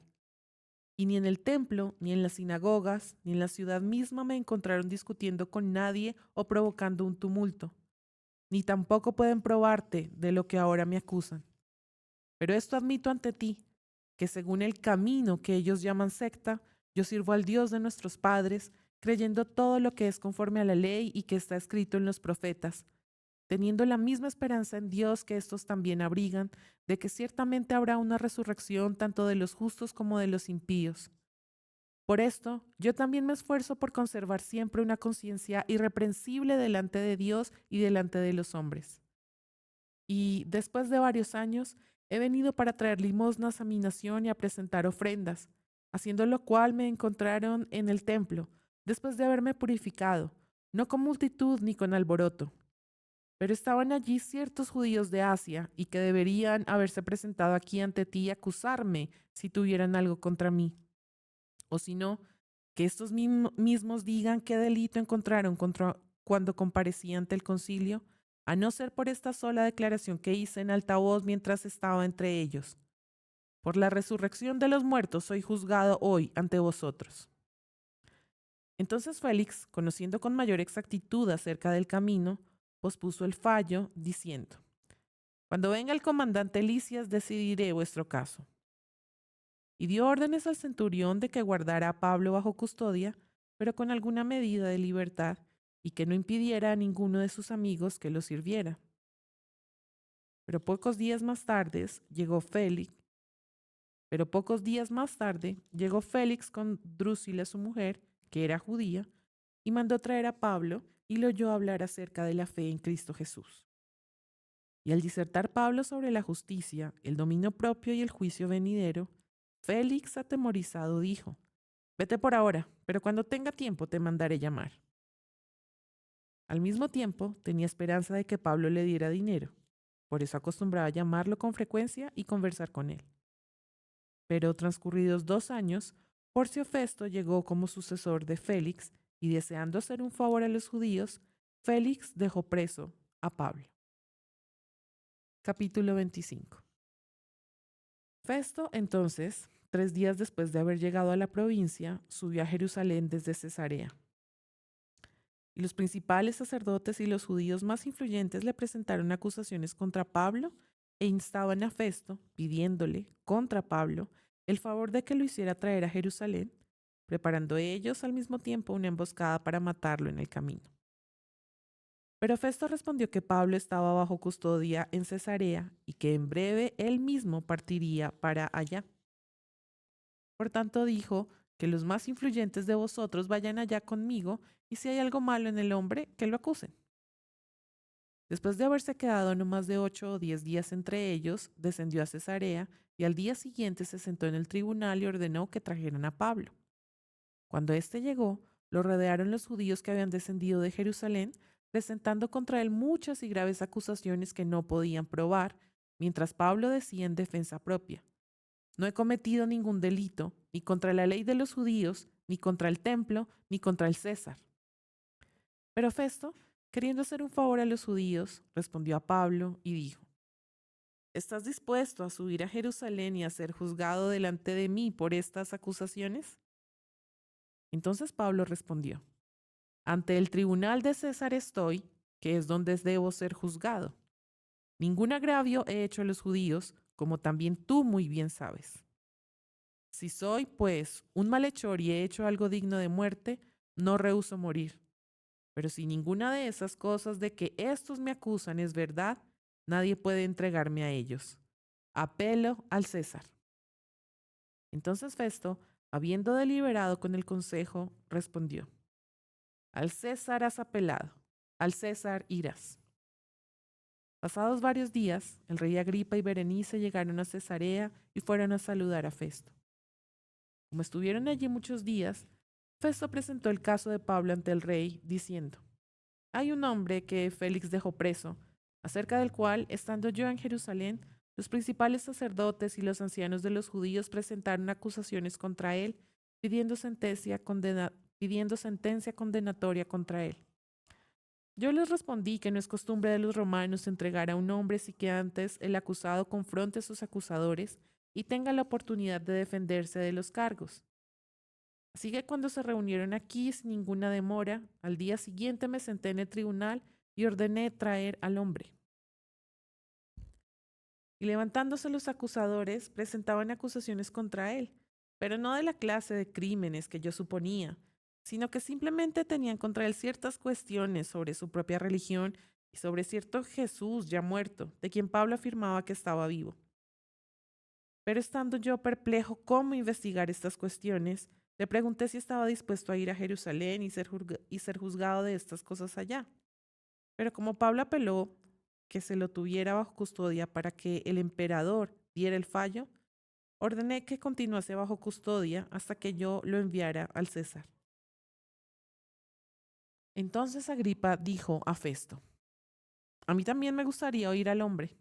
Y ni en el templo, ni en las sinagogas, ni en la ciudad misma me encontraron discutiendo con nadie o provocando un tumulto. Ni tampoco pueden probarte de lo que ahora me acusan. Pero esto admito ante ti, que según el camino que ellos llaman secta, yo sirvo al Dios de nuestros padres, creyendo todo lo que es conforme a la ley y que está escrito en los profetas, teniendo la misma esperanza en Dios que estos también abrigan, de que ciertamente habrá una resurrección tanto de los justos como de los impíos. Por esto, yo también me esfuerzo por conservar siempre una conciencia irreprensible delante de Dios y delante de los hombres. Y después de varios años, he venido para traer limosnas a mi nación y a presentar ofrendas, haciendo lo cual me encontraron en el templo, después de haberme purificado, no con multitud ni con alboroto. Pero estaban allí ciertos judíos de Asia y que deberían haberse presentado aquí ante ti y acusarme si tuvieran algo contra mí. O si no, que estos mismos digan qué delito encontraron cuando comparecí ante el concilio, a no ser por esta sola declaración que hice en alta voz mientras estaba entre ellos. Por la resurrección de los muertos soy juzgado hoy ante vosotros. Entonces Félix, conociendo con mayor exactitud acerca del camino, pospuso el fallo, diciendo: Cuando venga el comandante Lisias decidiré vuestro caso. y dio órdenes al centurión de que guardara a Pablo bajo custodia, pero con alguna medida de libertad, y que no impidiera a ninguno de sus amigos que lo sirviera. Pero pocos días más tarde llegó Félix, con Drusila su mujer, que era judía, y mandó traer a Pablo y lo oyó hablar acerca de la fe en Cristo Jesús. Y al disertar Pablo sobre la justicia, el dominio propio y el juicio venidero, Félix, atemorizado, dijo: Vete por ahora, pero cuando tenga tiempo te mandaré llamar. Al mismo tiempo, tenía esperanza de que Pablo le diera dinero. Por eso acostumbraba llamarlo con frecuencia y conversar con él. Pero transcurridos 2 años, Porcio Festo llegó como sucesor de Félix y, deseando hacer un favor a los judíos, Félix dejó preso a Pablo. Capítulo 25. Festo, entonces, 3 días después de haber llegado a la provincia, subió a Jerusalén desde Cesarea. Y los principales sacerdotes y los judíos más influyentes le presentaron acusaciones contra Pablo e instaban a Festo, pidiéndole, contra Pablo, el favor de que lo hiciera traer a Jerusalén, preparando ellos al mismo tiempo una emboscada para matarlo en el camino. Pero Festo respondió que Pablo estaba bajo custodia en Cesarea y que en breve él mismo partiría para allá. Por tanto dijo: que los más influyentes de vosotros vayan allá conmigo, y si hay algo malo en el hombre, que lo acusen. Después de haberse quedado no más de 8 o 10 días entre ellos, descendió a Cesarea y al día siguiente se sentó en el tribunal y ordenó que trajeran a Pablo. Cuando éste llegó, lo rodearon los judíos que habían descendido de Jerusalén, presentando contra él muchas y graves acusaciones que no podían probar, mientras Pablo decía en defensa propia: No he cometido ningún delito, ni contra la ley de los judíos, ni contra el templo, ni contra el César. Pero Festo, queriendo hacer un favor a los judíos, respondió a Pablo y dijo: ¿Estás dispuesto a subir a Jerusalén y a ser juzgado delante de mí por estas acusaciones? Entonces Pablo respondió: Ante el tribunal de César estoy, que es donde debo ser juzgado. Ningún agravio he hecho a los judíos, como también tú muy bien sabes. Si soy, pues, un malhechor y he hecho algo digno de muerte, no rehúso morir. Pero si ninguna de esas cosas de que estos me acusan es verdad, nadie puede entregarme a ellos. Apelo al César. Entonces Festo, habiendo deliberado con el consejo, respondió: Al César has apelado, al César irás. Pasados varios días, el rey Agripa y Berenice llegaron a Cesarea y fueron a saludar a Festo. Como estuvieron allí muchos días, Festo presentó el caso de Pablo ante el rey, diciendo: Hay un hombre que Félix dejó preso, acerca del cual, estando yo en Jerusalén, los principales sacerdotes y los ancianos de los judíos presentaron acusaciones contra él, pidiendo sentencia condenatoria contra él. Yo les respondí que no es costumbre de los romanos entregar a un hombre sin que antes el acusado confronte a sus acusadores y tenga la oportunidad de defenderse de los cargos. Así que cuando se reunieron aquí sin ninguna demora, al día siguiente me senté en el tribunal y ordené traer al hombre. Y levantándose los acusadores, presentaban acusaciones contra él, pero no de la clase de crímenes que yo suponía, sino que simplemente tenían contra él ciertas cuestiones sobre su propia religión y sobre cierto Jesús ya muerto, de quien Pablo afirmaba que estaba vivo. Pero estando yo perplejo cómo investigar estas cuestiones, le pregunté si estaba dispuesto a ir a Jerusalén y ser juzgado de estas cosas allá. Pero como Pablo apeló que se lo tuviera bajo custodia para que el emperador diera el fallo, ordené que continuase bajo custodia hasta que yo lo enviara al César. Entonces Agripa dijo a Festo: A mí también me gustaría oír al hombre.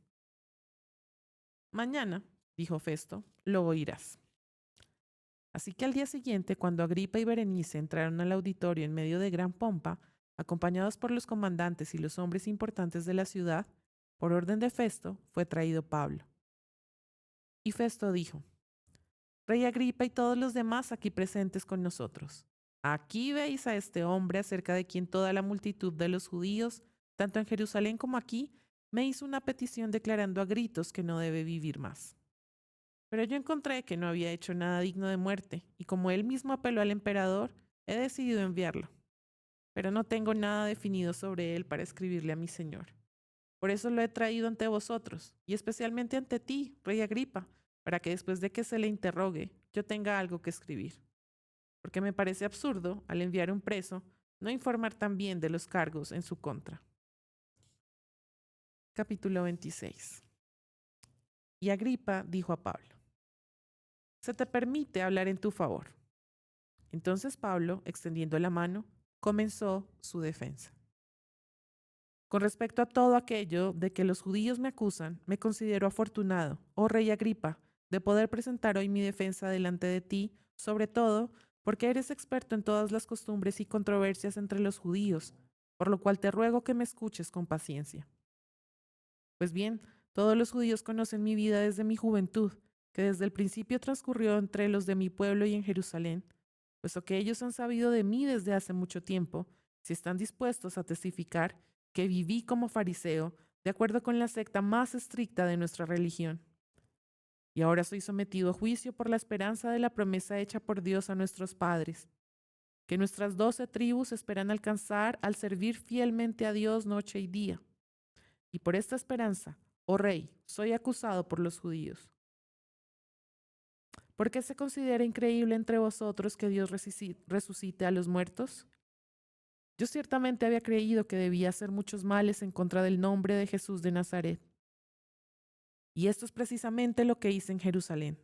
Mañana, dijo Festo, lo oirás. Así que al día siguiente, cuando Agripa y Berenice entraron al auditorio en medio de gran pompa, acompañados por los comandantes y los hombres importantes de la ciudad, por orden de Festo, fue traído Pablo. Y Festo dijo: Rey Agripa y todos los demás aquí presentes con nosotros, aquí veis a este hombre acerca de quien toda la multitud de los judíos, tanto en Jerusalén como aquí, me hizo una petición declarando a gritos que no debe vivir más. Pero yo encontré que no había hecho nada digno de muerte, y como él mismo apeló al emperador, he decidido enviarlo. Pero no tengo nada definido sobre él para escribirle a mi señor. Por eso lo he traído ante vosotros, y especialmente ante ti, rey Agripa, para que después de que se le interrogue, yo tenga algo que escribir. Porque me parece absurdo, al enviar un preso, no informar también de los cargos en su contra. Capítulo 26. Y Agripa dijo a Pablo: se te permite hablar en tu favor. Entonces Pablo, extendiendo la mano, comenzó su defensa. Con respecto a todo aquello de que los judíos me acusan, me considero afortunado, oh rey Agripa, de poder presentar hoy mi defensa delante de ti, sobre todo porque eres experto en todas las costumbres y controversias entre los judíos, por lo cual te ruego que me escuches con paciencia. Pues bien, todos los judíos conocen mi vida desde mi juventud, que desde el principio transcurrió entre los de mi pueblo y en Jerusalén, puesto que ellos han sabido de mí desde hace mucho tiempo, si están dispuestos a testificar que viví como fariseo, de acuerdo con la secta más estricta de nuestra religión. Y ahora soy sometido a juicio por la esperanza de la promesa hecha por Dios a nuestros padres, que nuestras 12 tribus esperan alcanzar al servir fielmente a Dios noche y día. Y por esta esperanza, oh rey, soy acusado por los judíos. ¿Por qué se considera increíble entre vosotros que Dios resucite a los muertos? Yo ciertamente había creído que debía hacer muchos males en contra del nombre de Jesús de Nazaret. Y esto es precisamente lo que hice en Jerusalén.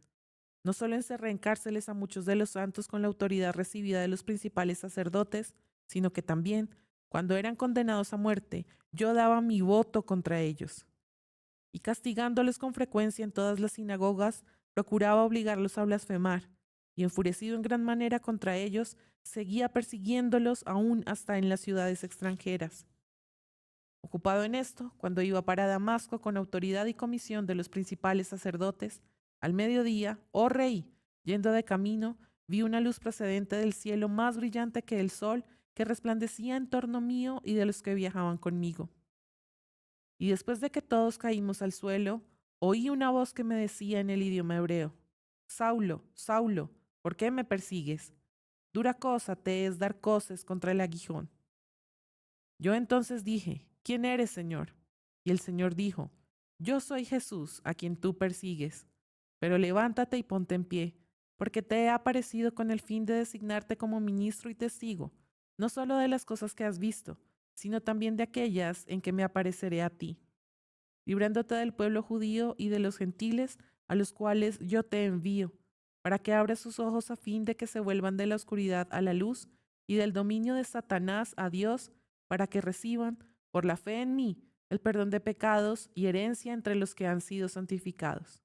No solo encerré en cárceles a muchos de los santos con la autoridad recibida de los principales sacerdotes, sino que también, cuando eran condenados a muerte, yo daba mi voto contra ellos. Y castigándolos con frecuencia en todas las sinagogas, procuraba obligarlos a blasfemar, y enfurecido en gran manera contra ellos, seguía persiguiéndolos aún hasta en las ciudades extranjeras. Ocupado en esto, cuando iba para Damasco con autoridad y comisión de los principales sacerdotes, al mediodía, oh rey, yendo de camino, vi una luz procedente del cielo más brillante que el sol, que resplandecía en torno mío y de los que viajaban conmigo. Y después de que todos caímos al suelo, oí una voz que me decía en el idioma hebreo: Saulo, Saulo, ¿por qué me persigues? Dura cosa te es dar coces contra el aguijón. Yo entonces dije: ¿quién eres, Señor? Y el Señor dijo: yo soy Jesús, a quien tú persigues. Pero levántate y ponte en pie, porque te he aparecido con el fin de designarte como ministro y testigo, no solo de las cosas que has visto, sino también de aquellas en que me apareceré a ti, librándote del pueblo judío y de los gentiles a los cuales yo te envío, para que abras sus ojos a fin de que se vuelvan de la oscuridad a la luz y del dominio de Satanás a Dios, para que reciban, por la fe en mí, el perdón de pecados y herencia entre los que han sido santificados.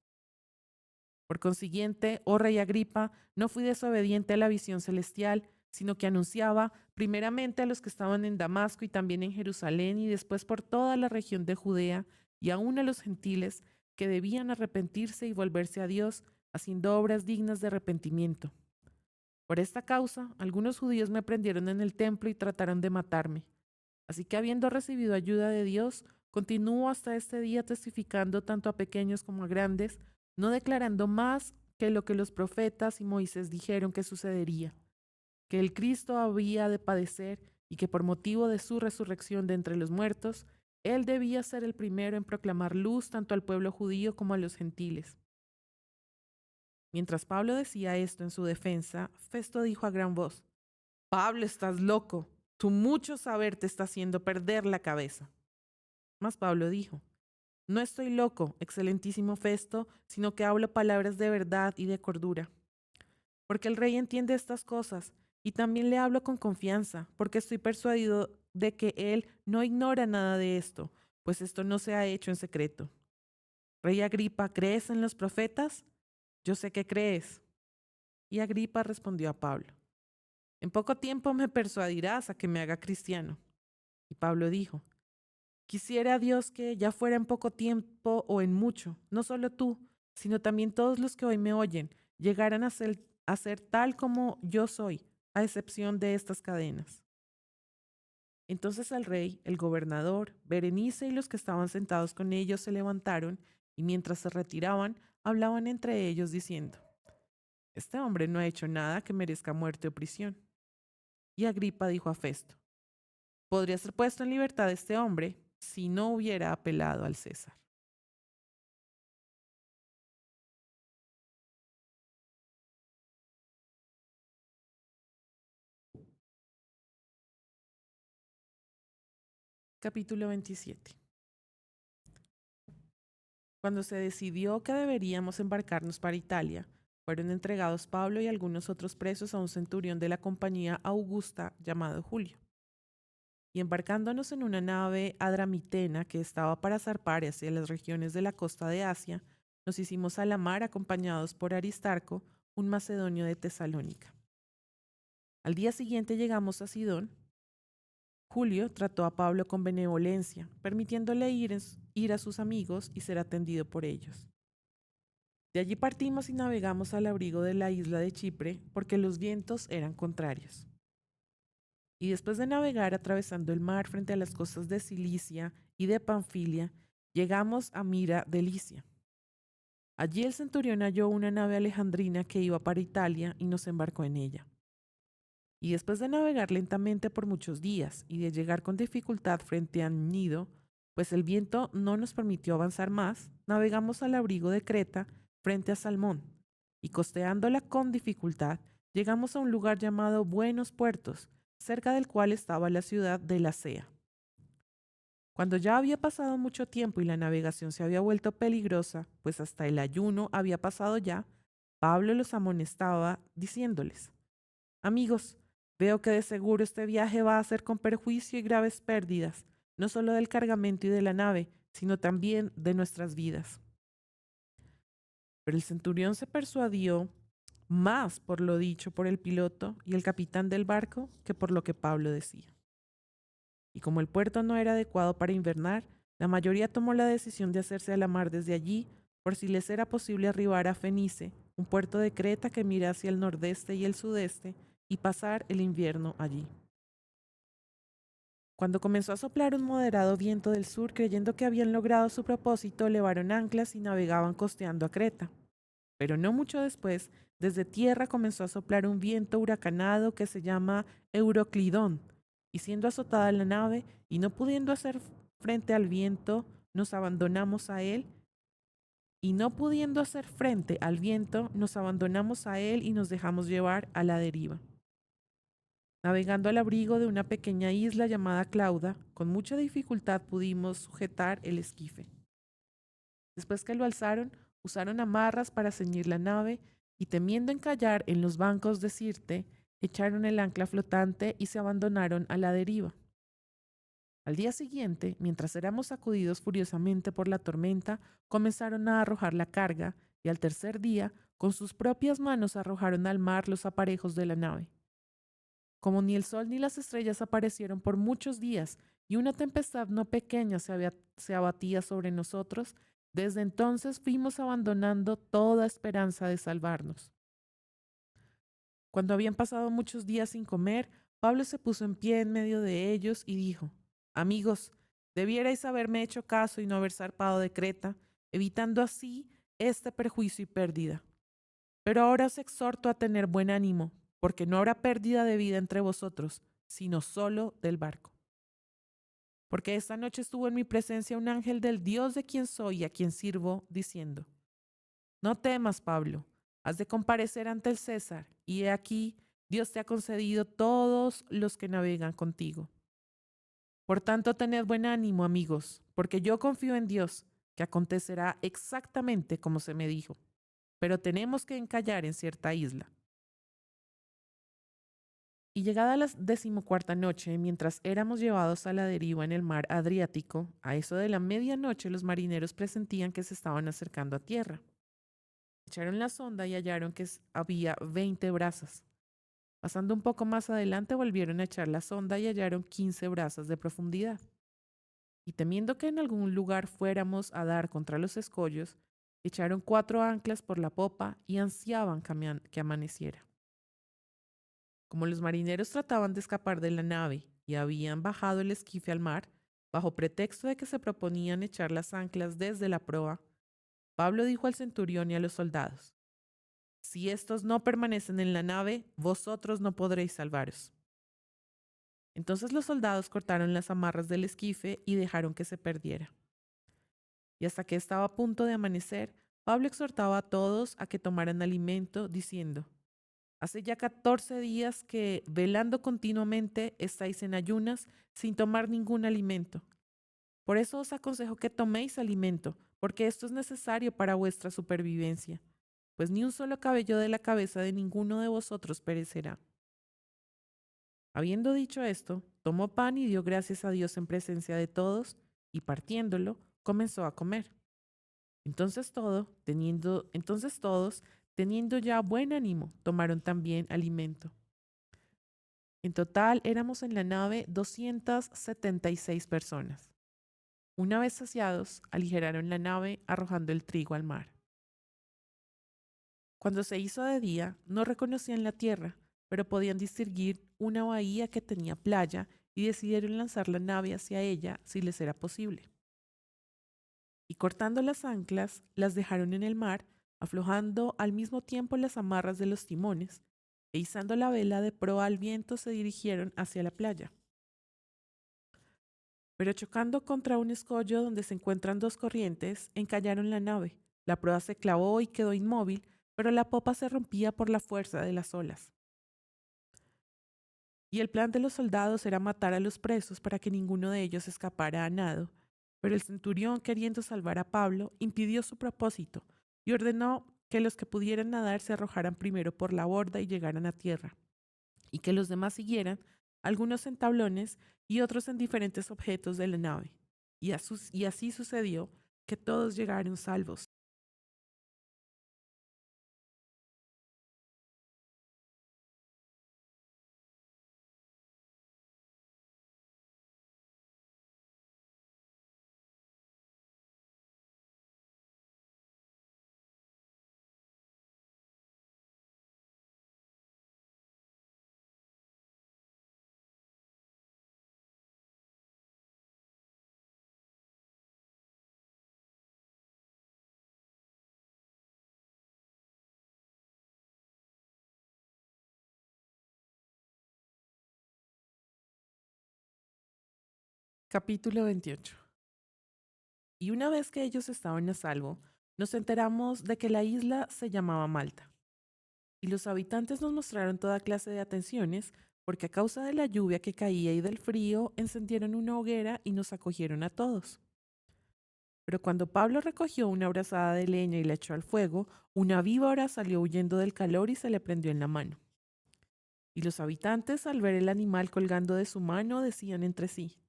Por consiguiente, oh rey Agripa, no fui desobediente a la visión celestial, sino que anunciaba primeramente a los que estaban en Damasco y también en Jerusalén y después por toda la región de Judea y aún a los gentiles que debían arrepentirse y volverse a Dios, haciendo obras dignas de arrepentimiento. Por esta causa, algunos judíos me prendieron en el templo y trataron de matarme. Así que habiendo recibido ayuda de Dios, continúo hasta este día testificando tanto a pequeños como a grandes, no declarando más que lo que los profetas y Moisés dijeron que sucedería, que el Cristo había de padecer y que por motivo de su resurrección de entre los muertos, él debía ser el primero en proclamar luz tanto al pueblo judío como a los gentiles. Mientras Pablo decía esto en su defensa, Festo dijo a gran voz: Pablo, estás loco. Tu mucho saber te está haciendo perder la cabeza. Mas Pablo dijo: no estoy loco, excelentísimo Festo, sino que hablo palabras de verdad y de cordura. Porque el rey entiende estas cosas, y también le hablo con confianza, porque estoy persuadido de que él no ignora nada de esto, pues esto no se ha hecho en secreto. Rey Agripa, ¿crees en los profetas? Yo sé que crees. Y Agripa respondió a Pablo: en poco tiempo me persuadirás a que me haga cristiano. Y Pablo dijo: quisiera a Dios que ya fuera en poco tiempo o en mucho, no solo tú, sino también todos los que hoy me oyen, llegaran a ser tal como yo soy, a excepción de estas cadenas. Entonces el rey, el gobernador, Berenice y los que estaban sentados con ellos se levantaron y mientras se retiraban, hablaban entre ellos diciendo: Este hombre no ha hecho nada que merezca muerte o prisión. Y Agripa dijo a Festo: Podría ser puesto en libertad este hombre si no hubiera apelado al César. Capítulo 27. Cuando se decidió que deberíamos embarcarnos para Italia, fueron entregados Pablo y algunos otros presos a un centurión de la compañía Augusta llamado Julio. Y embarcándonos en una nave adramitena que estaba para zarpar hacia las regiones de la costa de Asia, nos hicimos a la mar acompañados por Aristarco, un macedonio de Tesalónica. Al día siguiente llegamos a Sidón. Julio trató a Pablo con benevolencia, permitiéndole ir a sus amigos y ser atendido por ellos. De allí partimos y navegamos al abrigo de la isla de Chipre, porque los vientos eran contrarios. Y después de navegar atravesando el mar frente a las costas de Cilicia y de Panfilia, llegamos a Mira de Licia. Allí el centurión halló una nave alejandrina que iba para Italia y nos embarcó en ella. Y después de navegar lentamente por muchos días y de llegar con dificultad frente a Nido, pues el viento no nos permitió avanzar más, navegamos al abrigo de Creta frente a Salmón, y costeándola con dificultad, llegamos a un lugar llamado Buenos Puertos, cerca del cual estaba la ciudad de Lasea. Cuando ya había pasado mucho tiempo y la navegación se había vuelto peligrosa, pues hasta el ayuno había pasado ya, Pablo los amonestaba diciéndoles: Amigos, veo que de seguro este viaje va a ser con perjuicio y graves pérdidas, no solo del cargamento y de la nave, sino también de nuestras vidas. Pero el centurión se persuadió más por lo dicho por el piloto y el capitán del barco que por lo que Pablo decía. Y como el puerto no era adecuado para invernar, la mayoría tomó la decisión de hacerse a la mar desde allí, por si les era posible arribar a Fenice, un puerto de Creta que mira hacia el nordeste y el sudeste, y pasar el invierno allí. Cuando comenzó a soplar un moderado viento del sur, creyendo que habían logrado su propósito, levaron anclas y navegaban costeando a Creta. Pero no mucho después, desde tierra comenzó a soplar un viento huracanado que se llama Euroclidón, y siendo azotada la nave y no pudiendo hacer frente al viento, nos abandonamos a él, y nos dejamos llevar a la deriva. Navegando al abrigo de una pequeña isla llamada Clauda, con mucha dificultad pudimos sujetar el esquife. Después que lo alzaron, usaron amarras para ceñir la nave y, temiendo encallar en los bancos de Sirte, echaron el ancla flotante y se abandonaron a la deriva. Al día siguiente, mientras éramos sacudidos furiosamente por la tormenta, comenzaron a arrojar la carga y al tercer día, con sus propias manos arrojaron al mar los aparejos de la nave. Como ni el sol ni las estrellas aparecieron por muchos días y una tempestad no pequeña se abatía sobre nosotros, desde entonces fuimos abandonando toda esperanza de salvarnos. Cuando habían pasado muchos días sin comer, Pablo se puso en pie en medio de ellos y dijo: Amigos, debierais haberme hecho caso y no haber zarpado de Creta, evitando así este perjuicio y pérdida. Pero ahora os exhorto a tener buen ánimo, porque no habrá pérdida de vida entre vosotros, sino solo del barco. Porque esta noche estuvo en mi presencia un ángel del Dios de quien soy y a quien sirvo, diciendo: No temas, Pablo, has de comparecer ante el César, y he aquí, Dios te ha concedido todos los que navegan contigo. Por tanto, tened buen ánimo, amigos, porque yo confío en Dios, que acontecerá exactamente como se me dijo. Pero tenemos que encallar en cierta isla. Y llegada la 14ª noche, mientras éramos llevados a la deriva en el mar Adriático, a eso de la medianoche los marineros presentían que se estaban acercando a tierra. Echaron la sonda y hallaron que había 20 brazas. Pasando un poco más adelante volvieron a echar la sonda y hallaron 15 brazas de profundidad. Y temiendo que en algún lugar fuéramos a dar contra los escollos, echaron 4 anclas por la popa y ansiaban que amaneciera. Como los marineros trataban de escapar de la nave y habían bajado el esquife al mar, bajo pretexto de que se proponían echar las anclas desde la proa, Pablo dijo al centurión y a los soldados: si estos no permanecen en la nave, vosotros no podréis salvaros. Entonces los soldados cortaron las amarras del esquife y dejaron que se perdiera. Y hasta que estaba a punto de amanecer, Pablo exhortaba a todos a que tomaran alimento, diciendo: hace ya 14 días que, velando continuamente, estáis en ayunas sin tomar ningún alimento. Por eso os aconsejo que toméis alimento, porque esto es necesario para vuestra supervivencia, pues ni un solo cabello de la cabeza de ninguno de vosotros perecerá. Habiendo dicho esto, tomó pan y dio gracias a Dios en presencia de todos, y partiéndolo, comenzó a comer. Entonces todos, teniendo ya buen ánimo, tomaron también alimento. En total éramos en la nave 276 personas. Una vez saciados, aligeraron la nave arrojando el trigo al mar. Cuando se hizo de día, no reconocían la tierra, pero podían distinguir una bahía que tenía playa y decidieron lanzar la nave hacia ella si les era posible. Y cortando las anclas, las dejaron en el mar, aflojando al mismo tiempo las amarras de los timones, e izando la vela de proa al viento se dirigieron hacia la playa. Pero chocando contra un escollo donde se encuentran dos corrientes, encallaron la nave. La proa se clavó y quedó inmóvil, pero la popa se rompía por la fuerza de las olas. Y el plan de los soldados era matar a los presos para que ninguno de ellos escapara a nado. Pero el centurión, queriendo salvar a Pablo, impidió su propósito y ordenó que los que pudieran nadar se arrojaran primero por la borda y llegaran a tierra, y que los demás siguieran, algunos en tablones y otros en diferentes objetos de la nave. Y así sucedió que todos llegaron salvos. Capítulo 28. Y una vez que ellos estaban a salvo, nos enteramos de que la isla se llamaba Malta. Y los habitantes nos mostraron toda clase de atenciones, porque a causa de la lluvia que caía y del frío, encendieron una hoguera y nos acogieron a todos. Pero cuando Pablo recogió una brazada de leña y la echó al fuego, una víbora salió huyendo del calor y se le prendió en la mano. Y los habitantes, al ver el animal colgando de su mano, decían entre sí: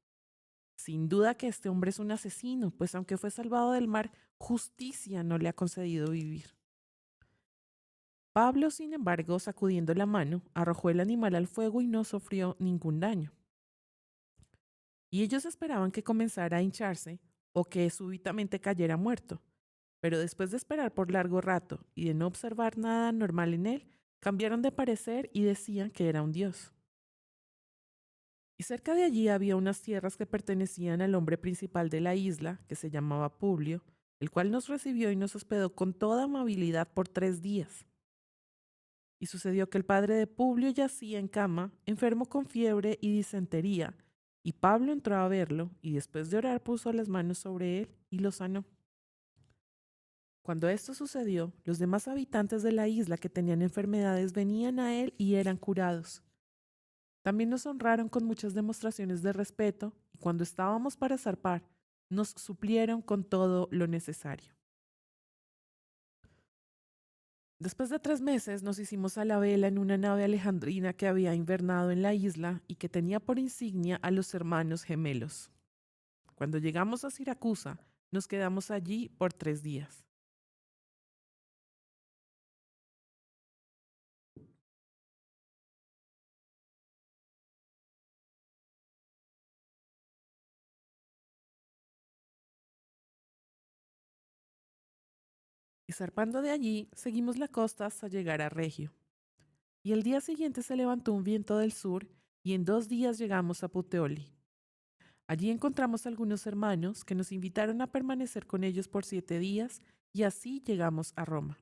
sin duda que este hombre es un asesino, pues aunque fue salvado del mar, justicia no le ha concedido vivir. Pablo, sin embargo, sacudiendo la mano, arrojó el animal al fuego y no sufrió ningún daño. Y ellos esperaban que comenzara a hincharse o que súbitamente cayera muerto. Pero después de esperar por largo rato y de no observar nada normal en él, cambiaron de parecer y decían que era un dios. Y cerca de allí había unas tierras que pertenecían al hombre principal de la isla, que se llamaba Publio, el cual nos recibió y nos hospedó con toda amabilidad por 3 días. Y sucedió que el padre de Publio yacía en cama, enfermo con fiebre y disentería, y Pablo entró a verlo, y después de orar puso las manos sobre él y lo sanó. Cuando esto sucedió, los demás habitantes de la isla que tenían enfermedades venían a él y eran curados. También nos honraron con muchas demostraciones de respeto, y cuando estábamos para zarpar, nos suplieron con todo lo necesario. Después de 3 meses nos hicimos a la vela en una nave alejandrina que había invernado en la isla y que tenía por insignia a los hermanos gemelos. Cuando llegamos a Siracusa, nos quedamos allí por 3 días. Y zarpando de allí, seguimos la costa hasta llegar a Regio. Y el día siguiente se levantó un viento del sur y en 2 días llegamos a Puteoli. Allí encontramos algunos hermanos que nos invitaron a permanecer con ellos por 7 días y así llegamos a Roma.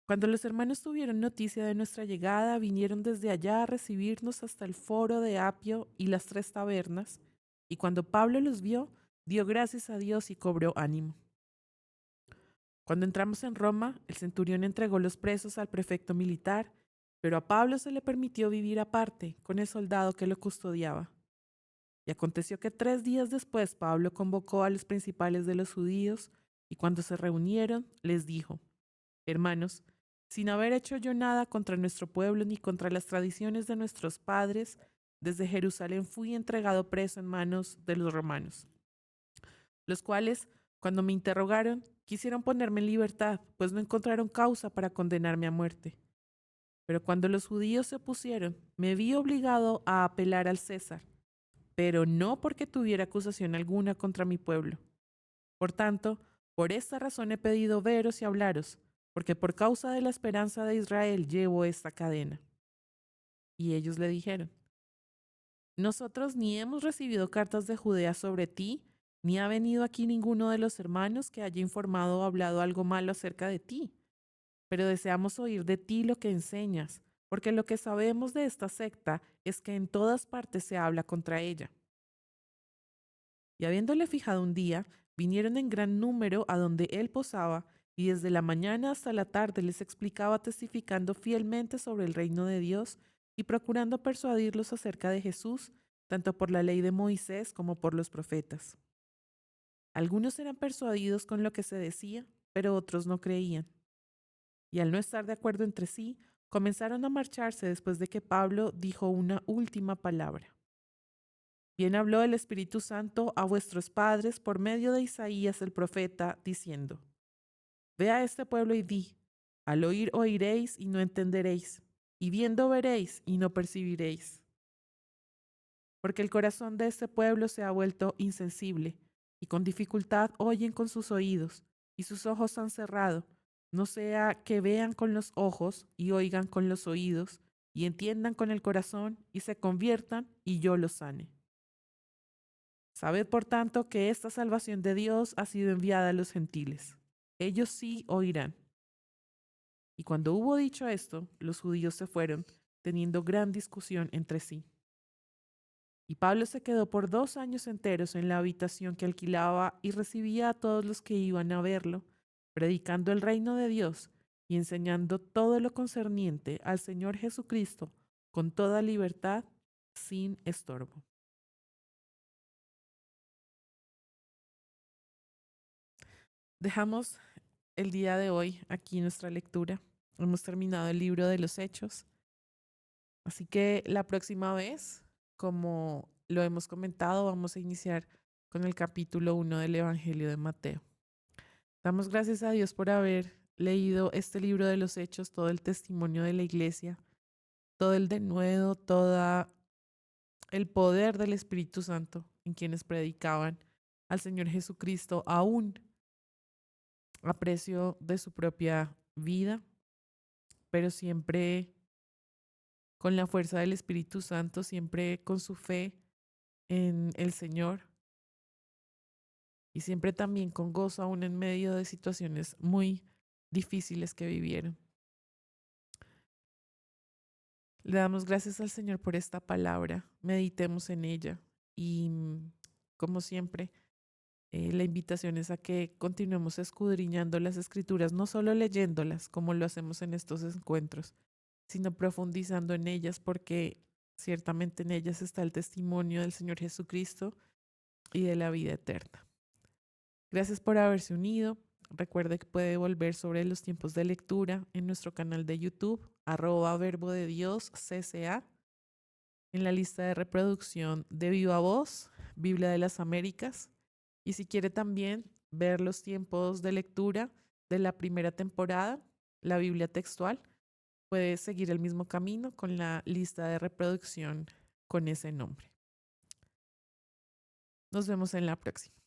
Cuando los hermanos tuvieron noticia de nuestra llegada, vinieron desde allá a recibirnos hasta el foro de Apio y las 3 tabernas, y cuando Pablo los vio, dio gracias a Dios y cobró ánimo. Cuando entramos en Roma, el centurión entregó los presos al prefecto militar, pero a Pablo se le permitió vivir aparte con el soldado que lo custodiaba. Y aconteció que 3 días después Pablo convocó a los principales de los judíos, y cuando se reunieron, les dijo: Hermanos, sin haber hecho yo nada contra nuestro pueblo ni contra las tradiciones de nuestros padres, desde Jerusalén fui entregado preso en manos de los romanos, los cuales, cuando me interrogaron, quisieron ponerme en libertad, pues no encontraron causa para condenarme a muerte. Pero cuando los judíos se opusieron, me vi obligado a apelar al César, pero no porque tuviera acusación alguna contra mi pueblo. Por tanto, por esta razón he pedido veros y hablaros, porque por causa de la esperanza de Israel llevo esta cadena. Y ellos le dijeron: Nosotros ni hemos recibido cartas de Judea sobre ti, ni ha venido aquí ninguno de los hermanos que haya informado o hablado algo malo acerca de ti. Pero deseamos oír de ti lo que enseñas, porque lo que sabemos de esta secta es que en todas partes se habla contra ella. Y habiéndole fijado un día, vinieron en gran número a donde él posaba, y desde la mañana hasta la tarde les explicaba testificando fielmente sobre el reino de Dios y procurando persuadirlos acerca de Jesús, tanto por la ley de Moisés como por los profetas. Algunos eran persuadidos con lo que se decía, pero otros no creían. Y al no estar de acuerdo entre sí, comenzaron a marcharse después de que Pablo dijo una última palabra. Bien habló el Espíritu Santo a vuestros padres por medio de Isaías el profeta, diciendo: Ve a este pueblo y di: al oír oiréis y no entenderéis, y viendo veréis y no percibiréis. Porque el corazón de este pueblo se ha vuelto insensible, y con dificultad oyen con sus oídos, y sus ojos han cerrado, no sea que vean con los ojos y oigan con los oídos, y entiendan con el corazón y se conviertan, y yo los sane. Sabed, por tanto, que esta salvación de Dios ha sido enviada a los gentiles. Ellos sí oirán. Y cuando hubo dicho esto, los judíos se fueron, teniendo gran discusión entre sí. Y Pablo se quedó por 2 años enteros en la habitación que alquilaba y recibía a todos los que iban a verlo, predicando el reino de Dios y enseñando todo lo concerniente al Señor Jesucristo con toda libertad, sin estorbo. Dejamos el día de hoy aquí nuestra lectura. Hemos terminado el libro de los Hechos. Así que la próxima vez, como lo hemos comentado, vamos a iniciar con el capítulo 1 del Evangelio de Mateo. Damos gracias a Dios por haber leído este libro de los Hechos, todo el testimonio de la iglesia, todo el denuedo, todo el poder del Espíritu Santo en quienes predicaban al Señor Jesucristo, aún a precio de su propia vida, pero siempre con la fuerza del Espíritu Santo, siempre con su fe en el Señor y siempre también con gozo aún en medio de situaciones muy difíciles que vivieron. Le damos gracias al Señor por esta palabra, meditemos en ella y como siempre, la invitación es a que continuemos escudriñando las escrituras, no solo leyéndolas como lo hacemos en estos encuentros, sino profundizando en ellas porque ciertamente en ellas está el testimonio del Señor Jesucristo y de la vida eterna. Gracias por haberse unido. Recuerde que puede volver sobre los tiempos de lectura en nuestro canal de YouTube, @Verbo de Dios CCA, en la lista de reproducción de Viva Voz, Biblia de las Américas. Y si quiere también ver los tiempos de lectura de la primera temporada, la Biblia textual, puede seguir el mismo camino con la lista de reproducción con ese nombre. Nos vemos en la próxima.